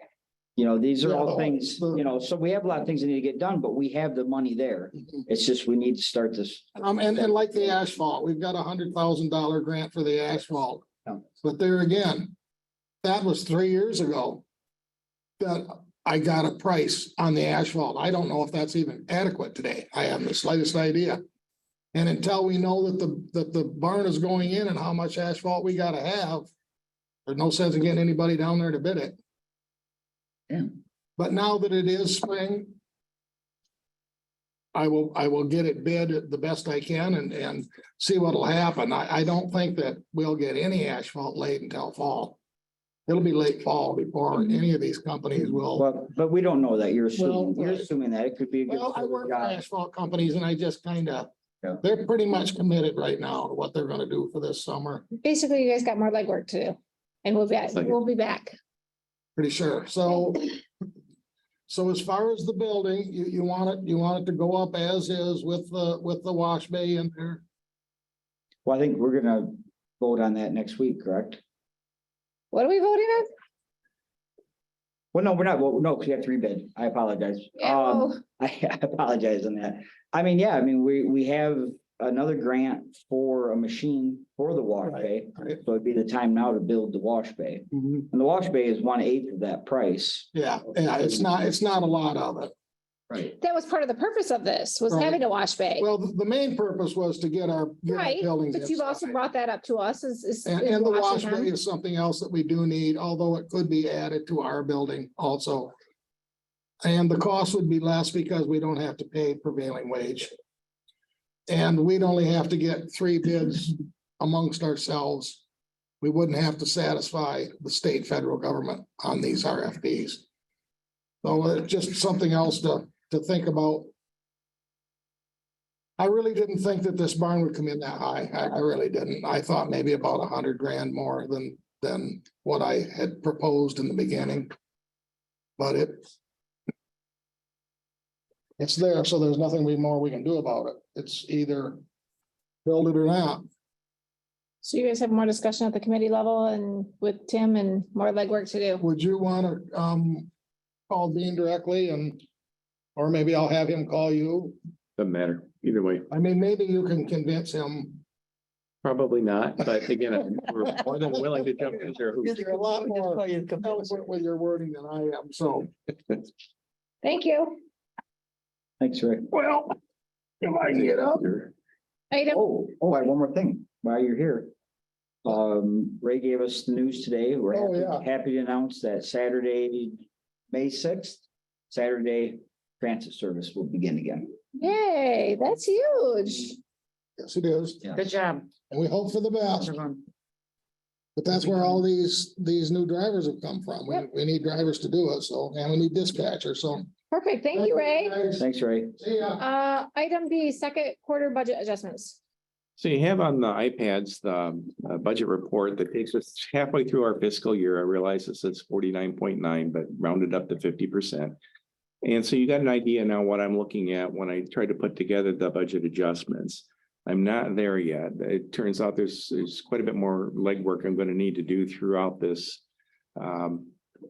These are all things, so we have a lot of things that need to get done, but we have the money there. It's just, we need to start this. And like the asphalt, we've got $100,000 grant for the asphalt. Yeah. But there again, that was 3 years ago. That I got a price on the asphalt. I don't know if that's even adequate today. I haven't the slightest idea. And until we know that the barn is going in and how much asphalt we gotta have, there's no sense in getting anybody down there to bid it. Yeah. But now that it is spring, I will get it bid the best I can and see what'll happen. I don't think that we'll get any asphalt late until fall. It'll be late fall before any of these companies will. But we don't know that. You're Well, assuming that it could be a good. Well, I work with job. asphalt companies and I just Yeah. they're pretty much committed right now to what they're gonna do for this summer, Basically, you guys got more legwork to do. And we'll be back. pretty sure. So as far as the building, you want it to go up as is with the wash bay in there? Well, I think we're gonna vote on that next week, correct? What are we voting on? Well, no, we're not. Well, no, because we have 3 bid. I apologize. Oh. I apologize on that. We have another grant for a machine for the wash bay. Right. So it'd be the time now to build the wash bay. And the wash bay is 1/8 of that price. Yeah, it's not a lot of it. Right. That was part of the purpose of this, was Right. having a wash bay. Well, the main purpose was to get our Right, buildings. but you've also inside. brought that up to us is And the wash bay Washington. is something else that we do need, although it could be added to our building also. And the cost would be less because we don't have to pay prevailing wage. And we'd only have to get 3 bids amongst ourselves. We wouldn't have to satisfy the state, federal government on these RFPs. So it's just something else to think about. I really didn't think that this barn would come in that high. I really didn't. I thought maybe about $100,000 more than what I had proposed in the beginning. But it's there, so there's nothing more we can do about it. It's either build it or not. So you guys have more discussion at the committee level and with Tim and more legwork to do. Would you want to call Dean directly or maybe I'll have him call you? Doesn't matter, either way. I mean, maybe you can convince him. Probably not, but again, we're more than willing to jump in there. You're a lot more eloquent with your wording than I am, so. Thank you. Thanks, Rick. Well, if I get up. Item, I have one more thing while you're here. Ray gave us the news today. We're Oh, yeah. happy to announce that Saturday, May 6th, Saturday transit service will begin again. yay, that's huge. Yes, it is. Yeah. Good job. And we hope for the best. But that's where all these new drivers have come from. We need drivers to do it, and we need dispatchers, so. Perfect. Thank you, Ray. Guys. Thanks, Ray. See ya. Item B, second quarter budget adjustments. So you have on the iPads, the budget report that takes us halfway through our fiscal year. I realize it says 49.9, but rounded up to 50%. And so you got an idea now what I'm looking at when I try to put together the budget adjustments. I'm not there yet. It turns out there's quite a bit more legwork I'm going to need to do throughout this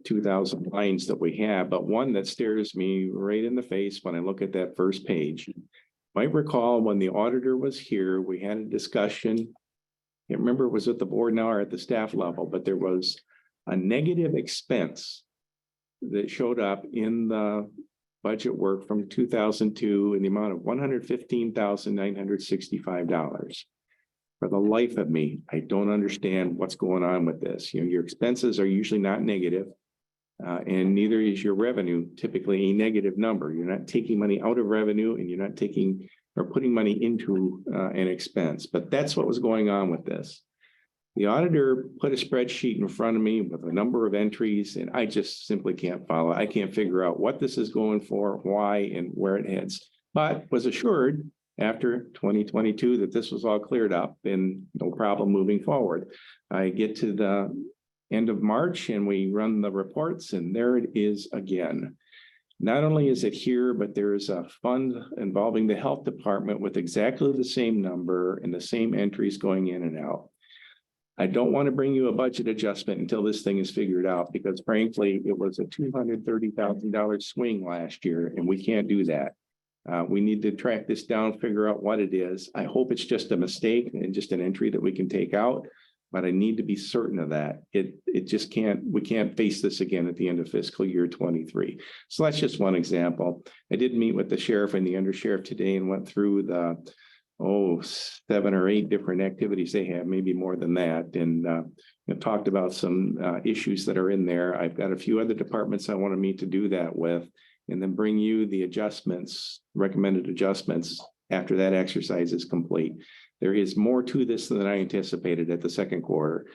2,000 lines that we have, but one that stares me right in the face when I look at that first page. Might recall when the auditor was here, we had a discussion. I can't remember if it was at the board now or at the staff level, but there was a negative expense that showed up in the budget work from 2002 in the amount of $115,965. For the life of me, I don't understand what's going on with this. You know, your expenses are usually not negative. And neither is your revenue typically a negative number. You're not taking money out of revenue and you're not taking or putting money into an expense. But that's what was going on with this. The auditor put a spreadsheet in front of me with a number of entries, and I just simply can't follow. I can't figure out what this is going for, why, and where it heads. But was assured after 2022 that this was all cleared up and no problem moving forward. I get to the end of March and we run the reports and there it is again. Not only is it here, but there is a fund involving the health department with exactly the same number and the same entries going in and out. I don't want to bring you a budget adjustment until this thing is figured out, because frankly, it was a $230,000 swing last year and we can't do that. We need to track this down, figure out what it is. I hope it's just a mistake and just an entry that we can take out, but I need to be certain of that. It just we can't face this again at the end of fiscal year 23. So that's just one example. I did meet with the sheriff and the undersheriff today and went through the 7 or 8 different activities they have, maybe more than that, and talked about some issues that are in there. I've got a few other departments I want to meet to do that with, and then bring you the adjustments, recommended adjustments after that exercise is complete. There is more to this than I anticipated at the second quarter.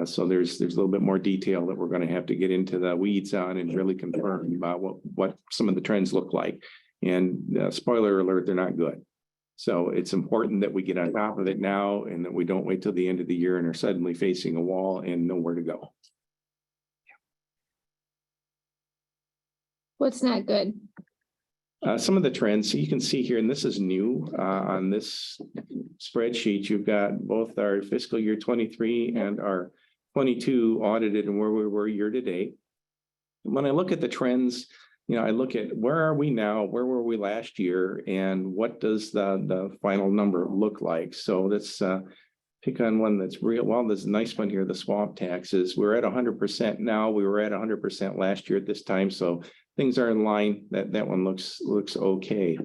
So there's a little bit more detail that we're going to have to get into the weeds on and really confirm about what some of the trends look like. And spoiler alert, they're not good. So it's important that we get on top of it now and that we don't wait till the end of the year and are suddenly facing a wall and nowhere to go. What's not good? Some of the trends, so you can see here, and this is new on this spreadsheet, you've got both our fiscal year 23 and our 22 audited and where we were year to date. When I look at the trends, I look at where are we now, where were we last year, and what does the final number look like? So let's pick on one that's real. Well, there's a nice one here, the swamp taxes. We're at 100% now. We were at 100% last year at this time. So things are in line. That one looks okay.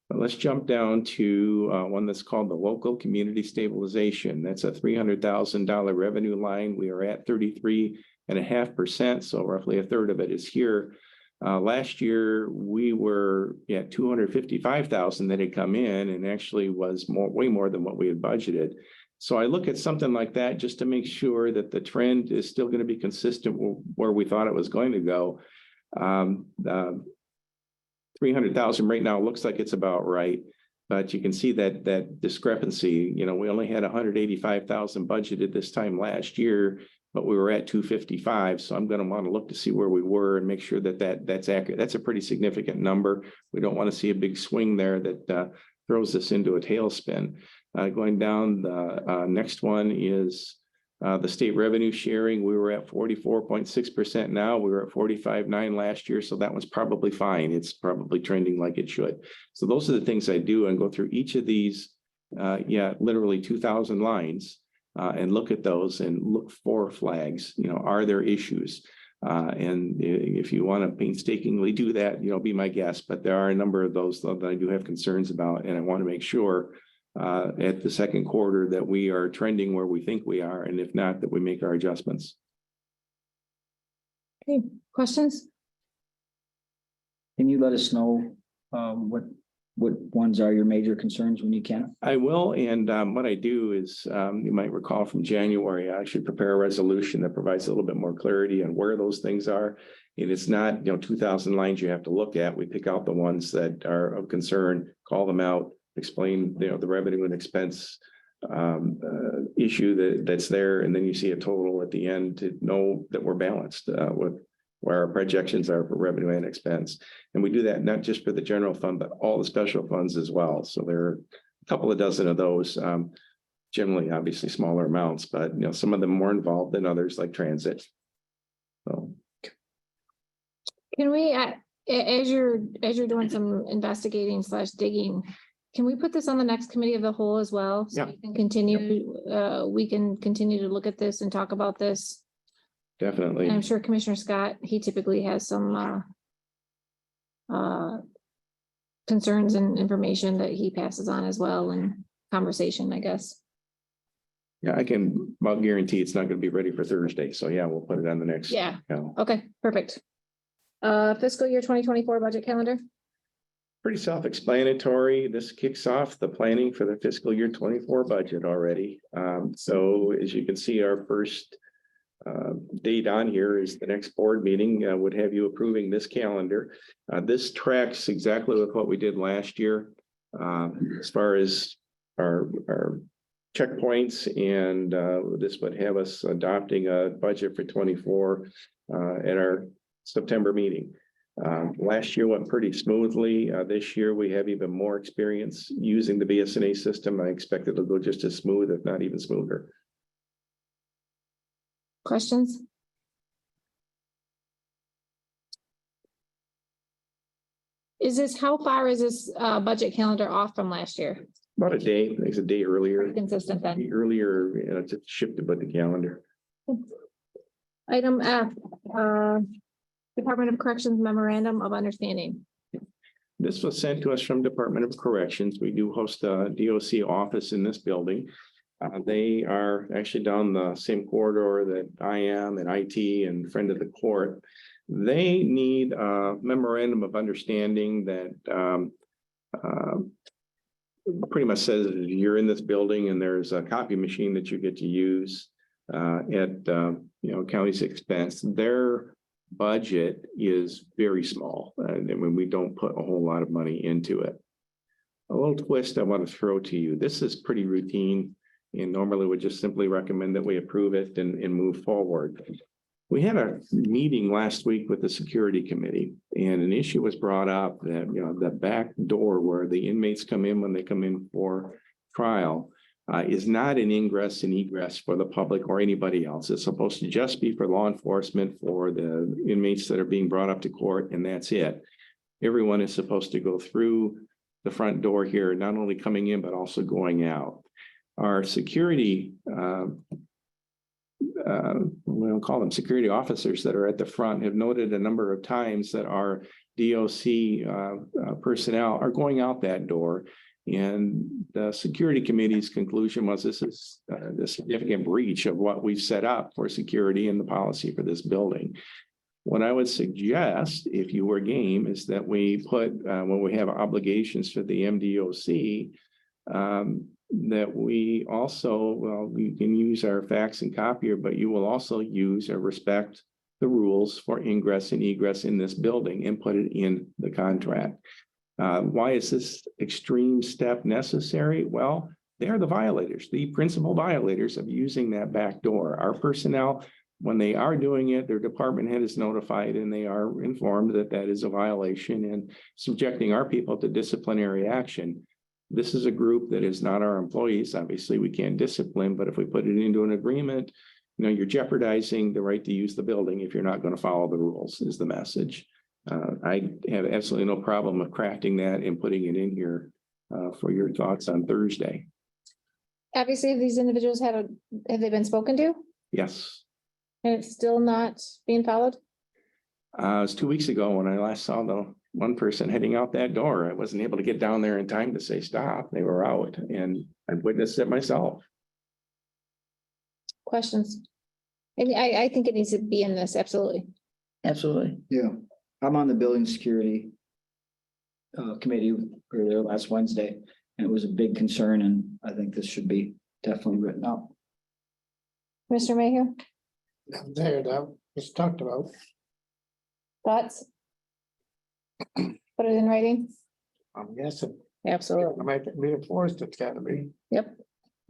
But let's jump down to one that's called the local community stabilization. That's a $300,000 revenue line. We are at 33.5%. So roughly a third of it is here. Last year, we were at 255,000 that had come in and actually was way more than what we had budgeted. So I look at something like that just to make sure that the trend is still going to be consistent where we thought it was going to go. 300,000 right now looks like it's about right, but you can see that discrepancy. We only had 185,000 budgeted this time last year, but we were at 255. So I'm going to want to look to see where we were and make sure that's accurate. That's a pretty significant number. We don't want to see a big swing there that throws us into a tailspin. Going down, the next one is the state revenue sharing. We were at 44.6% now. We were at 45.9 last year. So that one's probably fine. It's probably trending like it should. So those are the things I do and go through each of these, literally 2,000 lines and look at those and look for flags. Are there issues? And if you want to painstakingly do that, be my guest. But there are a number of those that I do have concerns about, and I want to make sure at the second quarter that we are trending where we think we are, and if not, that we make our adjustments. Okay, questions? Can you let us know what ones are your major concerns when you can? I will, and what I do is, you might recall from January, I should prepare a resolution that provides a little bit more clarity on where those things are. And it's not, 2,000 lines you have to look at. We pick out the ones that are of concern, call them out, explain, the revenue and expense issue that's there, and then you see a total at the end to know that we're balanced with where our projections are for revenue and expense. And we do that not just for the general fund, but all the special funds as well. So there are a couple of dozen of those, generally, obviously smaller amounts, but some of them more involved than others, like transit. So Can we, as you're doing some investigating / digging, can we put this on the next committee of the whole as well? So Yeah. we can continue to look at this and talk about this. definitely. And I'm sure Commissioner Scott, he typically has some concerns and information that he passes on as well, and conversation, I guess. Yeah, I can about guarantee it's not going to be ready for Thursday. So yeah, we'll put it on the next. Yeah. Cal. Okay, perfect. Fiscal year 2024 budget calendar. Pretty self-explanatory. This kicks off the planning for the fiscal year 24 budget already. So as you can see, our first date on here is the next board meeting would have you approving this calendar. This tracks exactly with what we did last year as far as our checkpoints, and this would have us adopting a budget for 24 at our September meeting. Last year went pretty smoothly. This year we have even more experience using the BSNA system. I expect it'll go just as smooth, if not even smoother. Questions? How far is this budget calendar off from last year? About a day, I think it's a day earlier. Consistent then. Earlier, it's shifted by the calendar. Item F, Department of Corrections Memorandum of Understanding. This was sent to us from Department of Corrections. We do host a DOC office in this building. They are actually down the same corridor that I am, and IT and friend of the court. They need a memorandum of understanding that pretty much says you're in this building and there's a copy machine that you get to use at county's expense. Their budget is very small, and when we don't put a whole lot of money into it. A little twist I want to throw to you. This is pretty routine, and normally would just simply recommend that we approve it and move forward. We had a meeting last week with the security committee, and an issue was brought up that, the back door where the inmates come in when they come in for trial is not an ingress and egress for the public or anybody else. It's supposed to just be for law enforcement, for the inmates that are being brought up to court, and that's it. Everyone is supposed to go through the front door here, not only coming in, but also going out. Our security, we'll call them security officers that are at the front, have noted a number of times that our DOC personnel are going out that door. And the security committee's conclusion was this is a significant breach of what we've set up for security and the policy for this building. What I would suggest, if you were game, is that we put, when we have obligations for the MDOC, that we also, we can use our fax and copier, but you will also use or respect the rules for ingress and egress in this building and put it in the contract. Why is this extreme step necessary? Well, they're the violators, the principal violators of using that back door. Our personnel, when they are doing it, their department head is notified and they are informed that that is a violation and subjecting our people to disciplinary action. This is a group that is not our employees. Obviously, we can't discipline, but if we put it into an agreement, you're jeopardizing the right to use the building if you're not going to follow the rules, is the message. I have absolutely no problem with crafting that and putting it in here for your thoughts on Thursday. Obviously, if these individuals have they been spoken to? Yes. And it's still not being followed? It was 2 weeks ago when I last saw the one person heading out that door. I wasn't able to get down there in time to say stop. They were out, and I witnessed it myself. Questions? And I think it needs to be in this, absolutely. Absolutely. Yeah, I'm on the building security committee for there last Wednesday, and it was a big concern, and I think this should be definitely written up. Mr. Mayhew, There, that was talked about. thoughts? Put it in writing? I'm guessing, Absolutely. I might be enforced, it's gotta be. Yep.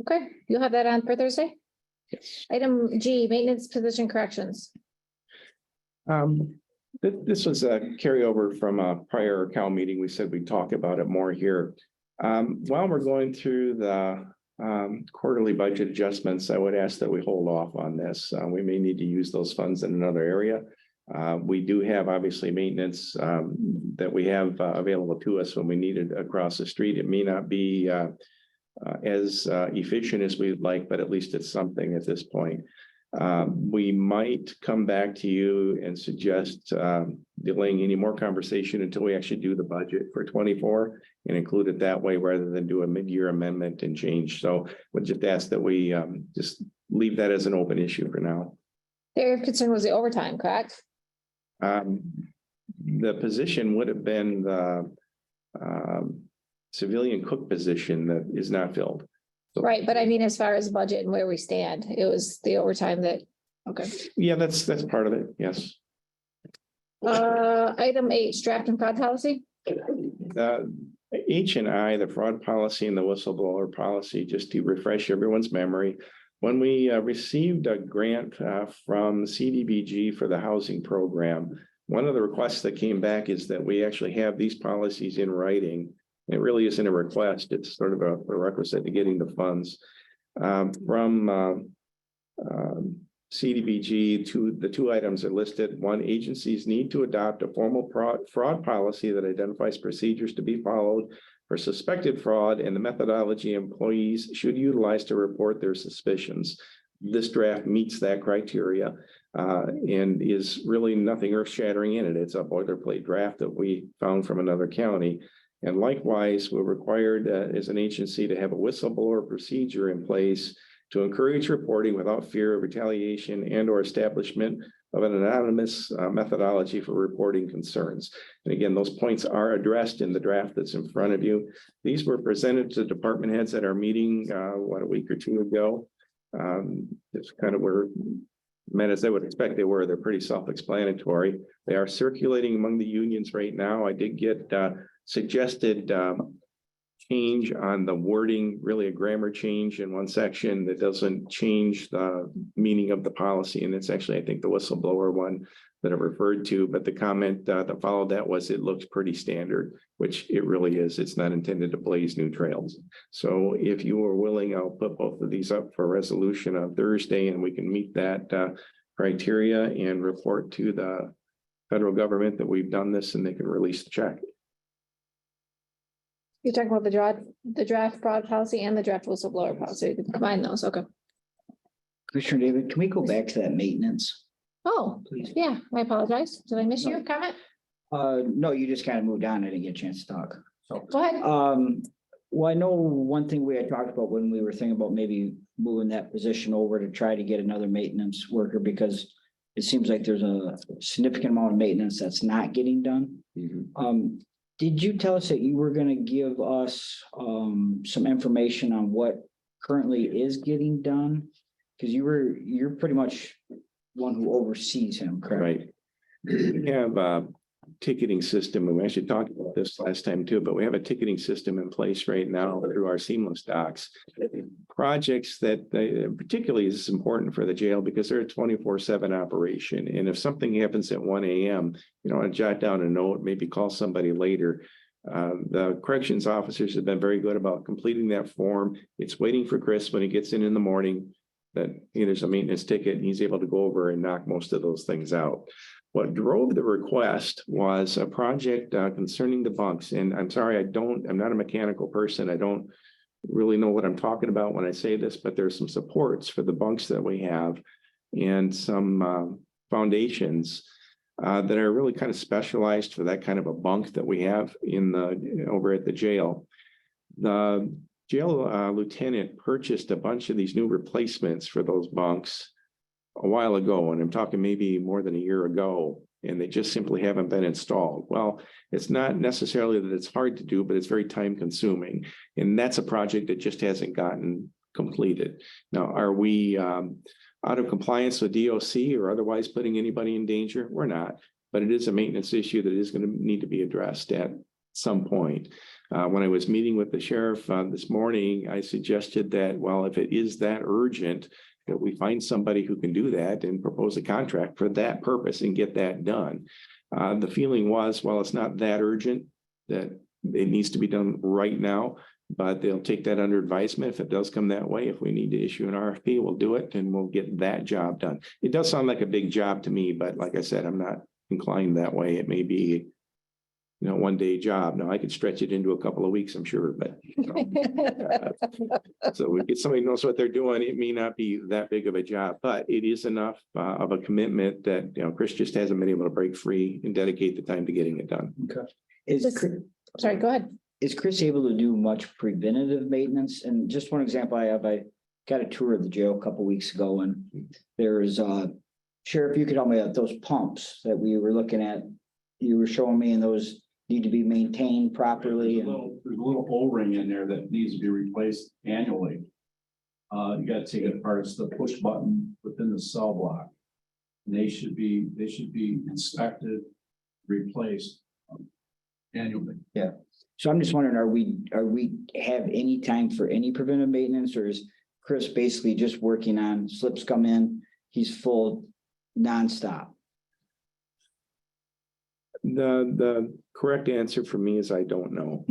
Okay, you'll have that on for Thursday? Item G, maintenance position corrections. This was a carryover from a prior account meeting. We said we'd talk about it more here. While we're going through the quarterly budget adjustments, I would ask that we hold off on this. We may need to use those funds in another area. We do have obviously maintenance that we have available to us when we need it across the street. It may not be as efficient as we'd like, but at least it's something at this point. We might come back to you and suggest delaying any more conversation until we actually do the budget for 24 and include it that way rather than do a mid-year amendment and change. So we'll just ask that we just leave that as an open issue for now. The area of concern was the overtime, correct? The position would have been the civilian cook position that is not filled. So, Right, but I mean, as far as budget and where we stand, it was the overtime that, okay. yeah, that's part of it. Yes. Item H, draft and fraud policy. H&I, the fraud policy and the whistleblower policy, just to refresh everyone's memory. When we received a grant from CDBG for the housing program, one of the requests that came back is that we actually have these policies in writing. It really isn't a request, it's sort of a requisite to getting the funds. From CDBG, the two items are listed. One, agencies need to adopt a formal fraud policy that identifies procedures to be followed for suspected fraud and the methodology employees should utilize to report their suspicions. This draft meets that criteria and is really nothing earth-shattering in it. It's a boilerplate draft that we found from another county. And likewise, we're required as an agency to have a whistleblower procedure in place to encourage reporting without fear of retaliation and or establishment of an anonymous methodology for reporting concerns. And again, those points are addressed in the draft that's in front of you. These were presented to department heads at our meeting, a week or two ago. It's kind of where men, as they would expect they were, they're pretty self-explanatory. They are circulating among the unions right now. I did get suggested change on the wording, really a grammar change in one section that doesn't change the meaning of the policy. And it's actually, I think, the whistleblower one that I referred to, but the comment that followed that was it looks pretty standard, which it really is. It's not intended to blaze new trails. So if you are willing, I'll put both of these up for resolution on Thursday and we can meet that criteria and report to the federal government that we've done this and they can release the check. You're talking about the draft fraud policy and the draft whistleblower policy, combine those, okay. Commissioner David, can we go back to that maintenance, Oh, please? yeah, I apologize. Did I miss your comment? No, you just kind of moved on. I didn't get a chance to talk. So, Go ahead. well, I know one thing we had talked about when we were thinking about maybe moving that position over to try to get another maintenance worker, because it seems like there's a significant amount of maintenance that's not getting done. Did you tell us that you were going to give us some information on what currently is getting done? Because you're pretty much one who oversees him, correct? Right. We have a ticketing system, and we actually talked about this last time too, but we have a ticketing system in place right now through our seamless docs. Projects that particularly is important for the jail because they're a 24/7 operation. And if something happens at 1 a.m., I jot down a note, maybe call somebody later. The corrections officers have been very good about completing that form. It's waiting for Chris when he gets in the morning that there's a maintenance ticket and he's able to go over and knock most of those things out. What drove the request was a project concerning the bunks. And I'm sorry, I'm not a mechanical person. I don't really know what I'm talking about when I say this, but there's some supports for the bunks that we have and some foundations that are really kind of specialized for that kind of a bunk that we have over at the jail. The jail lieutenant purchased a bunch of these new replacements for those bunks a while ago, and I'm talking maybe more than a year ago, and they just simply haven't been installed. Well, it's not necessarily that it's hard to do, but it's very time consuming. And that's a project that just hasn't gotten completed. Now, are we out of compliance with DOC or otherwise putting anybody in danger? We're not, but it is a maintenance issue that is going to need to be addressed at some point. When I was meeting with the sheriff this morning, I suggested that, well, if it is that urgent, that we find somebody who can do that and propose a contract for that purpose and get that done. The feeling was, well, it's not that urgent, that it needs to be done right now, but they'll take that under advisement if it does come that way. If we need to issue an RFP, we'll do it and we'll get that job done. It does sound like a big job to me, but like I said, I'm not inclined that way. It may be, you know, one day job. Now I could stretch it into a couple of weeks, I'm sure, but. So if somebody knows what they're doing, it may not be that big of a job, but it is enough of a commitment that, you know, Chris just hasn't been able to break free and dedicate the time to getting it done. Okay. Sorry, go ahead. Is Chris able to do much preventative maintenance? And just one example I got a tour of the jail a couple weeks ago, and there's Sheriff, you could help me out, those pumps that we were looking at, you were showing me, and those need to be maintained properly. There's a little O-ring in there that needs to be replaced annually. You gotta take it apart. It's the push button within the cell block. And they should be inspected, replaced annually. Yeah. So I'm just wondering, are we have any time for any preventive maintenance, or is Chris basically just working on slips come in, he's full nonstop? The correct answer for me is I don't know.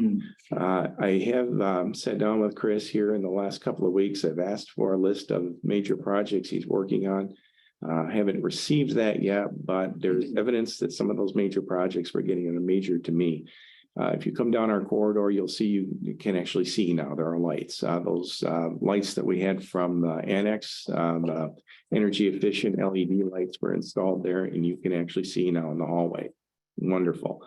I have sat down with Chris here in the last couple of weeks. I've asked for a list of major projects he's working on. Haven't received that yet, but there's evidence that some of those major projects were getting a major to me. If you come down our corridor, you'll see, you can actually see now there are lights. Those lights that we had from the annex, the energy efficient LED lights were installed there, and you can actually see now in the hallway. Wonderful.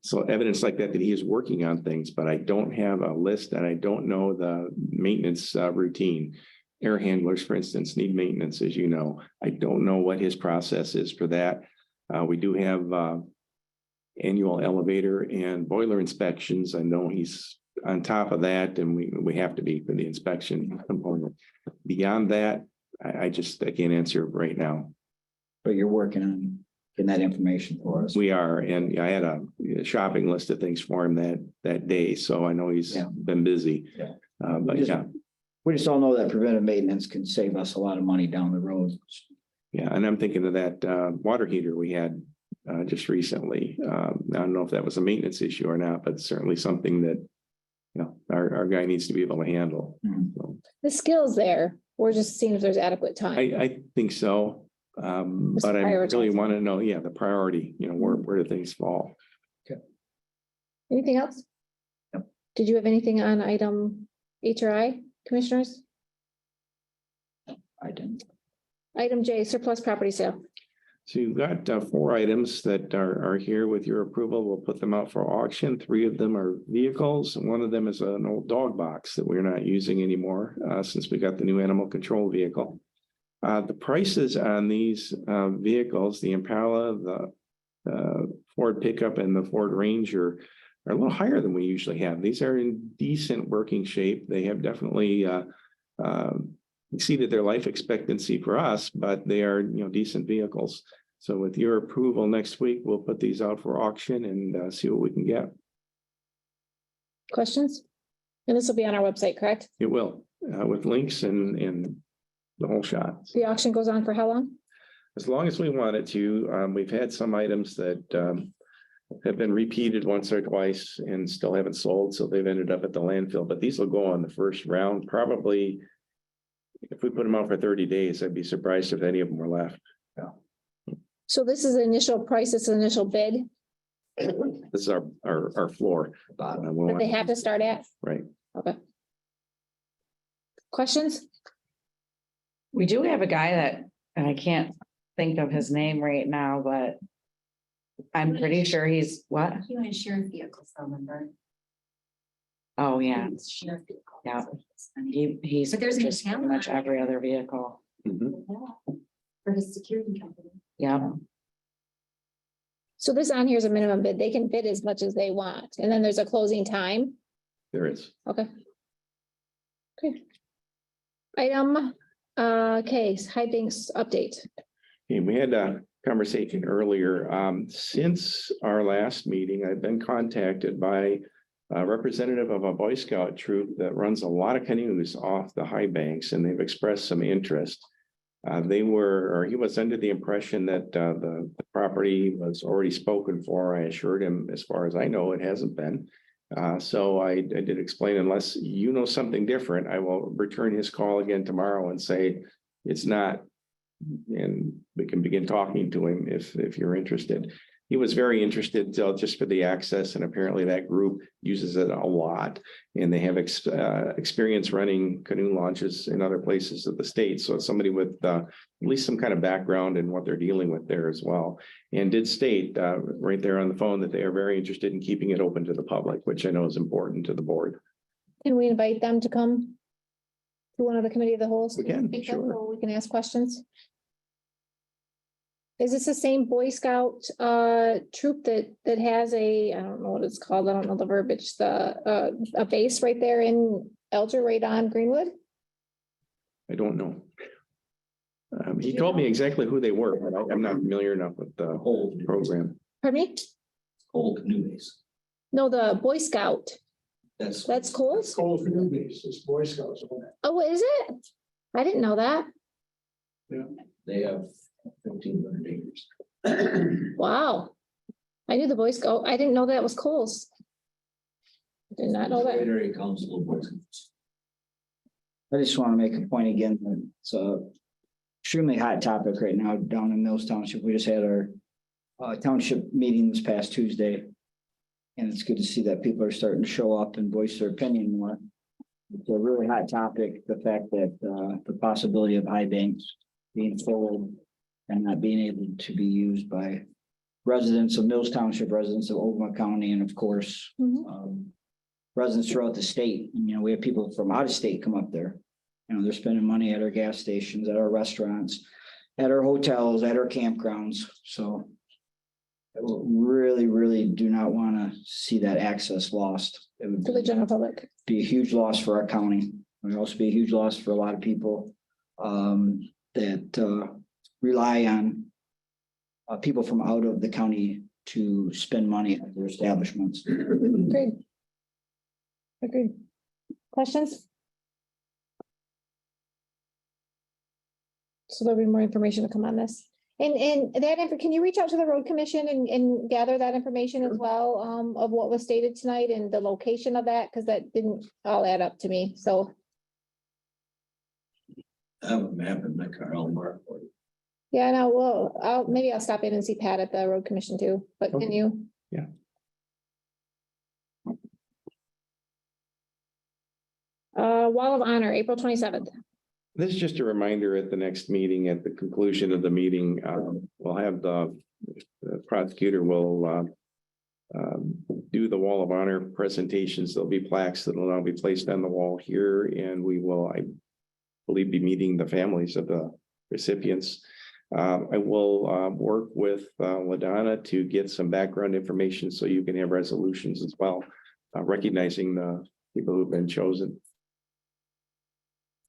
So evidence like that he is working on things, but I don't have a list and I don't know the maintenance routine. Air handlers, for instance, need maintenance, as you know. I don't know what his process is for that. We do have annual elevator and boiler inspections. I know he's on top of that, and we have to be for the inspection component. Beyond that, I can't answer right now. But you're working on getting that information for us. We are, and I had a shopping list of things for him that day, so I know he's been busy. Yeah. But we just all know that preventive maintenance can save us a lot of money down the road. Yeah, and I'm thinking of that water heater we had just recently. I don't know if that was a maintenance issue or not, but certainly something that, you know, our guy needs to be able to handle. So, The skill's there. We're just seeing if there's adequate time. I think so. But I really want to know, the priority, you know, where do things fall? Anything else? No. Did you have anything on item HRI, commissioners? I didn't. Item J, surplus property sale. So you've got 4 items that are here with your approval. We'll put them out for auction. 3 of them are vehicles. One of them is an old dog box that we're not using anymore since we got the new animal control vehicle. The prices on these vehicles, the Impala, the Ford pickup, and the Ford Ranger, are a little higher than we usually have. These are in decent working shape. They have definitely exceeded their life expectancy for us, but they are, you know, decent vehicles. So with your approval next week, we'll put these out for auction and see what we can get. Questions? And this will be on our website, correct? It will, with links and the whole shot. The auction goes on for how long? As long as we want it to. We've had some items that have been repeated once or twice and still haven't sold, so they've ended up at the landfill. But these will go on the first round. Probably, if we put them out for 30 days, I'd be surprised if any of them were left. So this is the initial price, this is the initial bid This is our floor. that they have to start at? Right. Okay. Questions? We do have a guy that, and I can't think of his name right now, but I'm pretty sure he's what? Human shared vehicle phone number. Oh, yeah. Shared vehicle. Yeah. Yeah. He's But there's an just pretty account much on it. every other vehicle. Mhm. For his security company. Yeah. So this on here is a minimum bid. They can bid as much as they want. And then there's a closing time. There is. Okay. Okay. Item, case, High Banks update. Okay, we had a conversation earlier. Since our last meeting, I've been contacted by a representative of a Boy Scout troop that runs a lot of canoes off the high banks, and they've expressed some interest. He was under the impression that the property was already spoken for. I assured him, as far as I know, it hasn't been. So I did explain, unless you know something different, I will return his call again tomorrow and say it's not. And we can begin talking to him if you're interested. He was very interested just for the access, and apparently that group uses it a lot. And they have experience running canoe launches in other places of the state. So it's somebody with at least some kind of background in what they're dealing with there as well. And did state right there on the phone that they are very interested in keeping it open to the public, which I know is important to the board. Can we invite them to come to one of the committee of the whole? We can, Speak up sure. so we can ask questions. Is this the same Boy Scout troop that has I don't know what it's called, I don't know the verbiage, a base right there in Elger, right on Greenwood? I don't know. He told me exactly who they were, but I'm not familiar enough with the whole program. Pardon me? Old canoe base. No, the Boy Scout, That's Coles? Cold canoe base, it's Boy Scouts. Oh, is it? I didn't know that. they have 1,500 acres. Wow. I knew the Boy Scout, I didn't know that was Coles. Did not know that. Area Council of Boy Scouts. I just want to make a point again, that it's a extremely hot topic right now down in Mills Township. We just had our township meeting this past Tuesday. And it's good to see that people are starting to show up and voice their opinion more. It's a really hot topic, the fact that the possibility of high banks being full and not being able to be used by residents of Mills Township, residents of Ogemaw County, and of course, residents throughout the state. And, you know, we have people from out of state come up there. You know, they're spending money at our gas stations, at our restaurants, at our hotels, at our campgrounds. So I really, really do not want to see that access lost. It would To the general public. be a huge loss for our county. It would also be a huge loss for a lot of people that rely on people from out of the county to spend money at their establishments. Agreed. Agreed. Questions? So there'll be more information to come on this. And can you reach out to the road commission and gather that information as well, of what was stated tonight and the location of that? Because that didn't all add up to me, so. I have a map in my car, I'll mark for you. Yeah, no, well, maybe I'll stop in and see Pat at the road commission too, but can you? Yeah. Wall of Honor, April 27th. This is just a reminder at the next meeting, at the conclusion of the meeting, we'll have the prosecutor will do the Wall of Honor presentations. There'll be plaques that will now be placed on the wall here, and we will, I believe, be meeting the families of the recipients. I will work with LaDonna to get some background information so you can have resolutions as well, recognizing the people who've been chosen.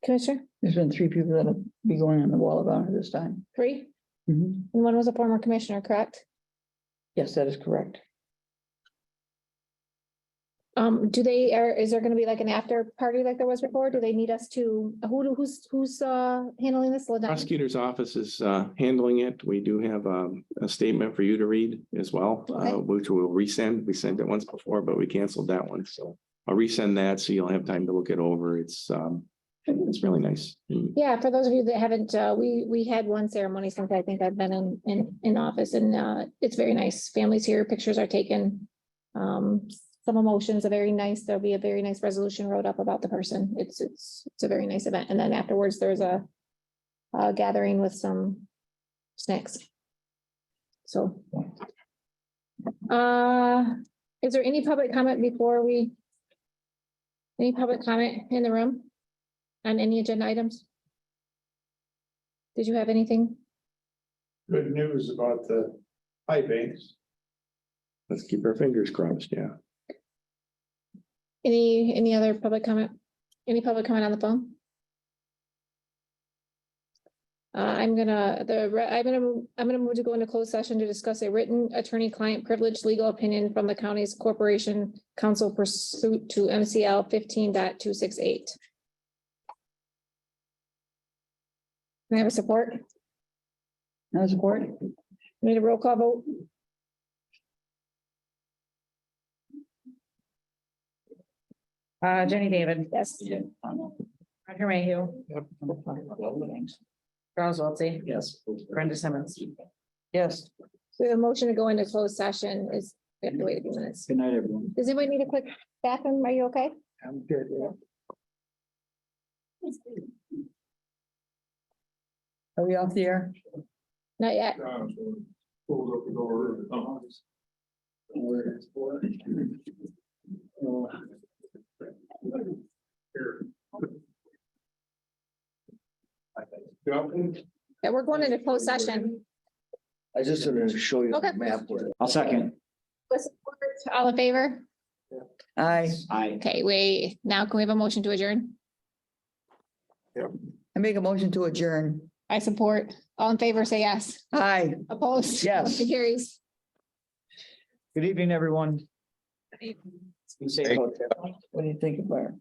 Commissioner, There's been 3 people that'll be going on the Wall of Honor this time. 3, Mhm. and one was a former commissioner, correct? Yes, that is correct. Is there gonna be like an after party like there was before? Do they need us to, who's handling this? LaDonna? Prosecutor's office is handling it. We do have a statement for you to read as well, Okay. which we'll resend. We sent it once before, but we canceled that one. So I'll resend that so you'll have time to look it over. It's really nice. Yeah, for those of you that haven't, we had one ceremony since I think I've been in office, and it's very nice. Families here, pictures are taken. Some emotions are very nice. There'll be a very nice resolution wrote up about the person. It's a very nice event. And then afterwards, there's a gathering with some snacks. So. Is there any public comment before any public comment in the room? On any agenda items? Did you have anything? Good news about the high banks. Let's keep our fingers crossed. Yeah. Any other public comment? Any public comment on the phone? I'm gonna move to go into closed session to discuss a written attorney-client privilege legal opinion from the county's corporation counsel pursuit to MCL 15.268. Can I have a support? No support? Need a roll call vote? Jenny David. Yes. Roger Mayhew. Charles Wiltie. Yes. Brenda Simmons. Yes. So the motion to go into closed session is, we have to wait a few minutes. Good night, everyone. Does anybody need a quick bathroom? Are you okay? I'm good. Are we off the air? Not yet. Yeah, we're going into closed session. I just wanted to show you Okay. the map where. I'll second. With support, all in favor? Aye. Aye. Okay, wait, now can we have a motion to adjourn? I make a motion to adjourn. I support. All in favor, say yes. Aye. Opposed? Yes. Motion carries. Good evening, everyone. Be safe out there. What do you think of our?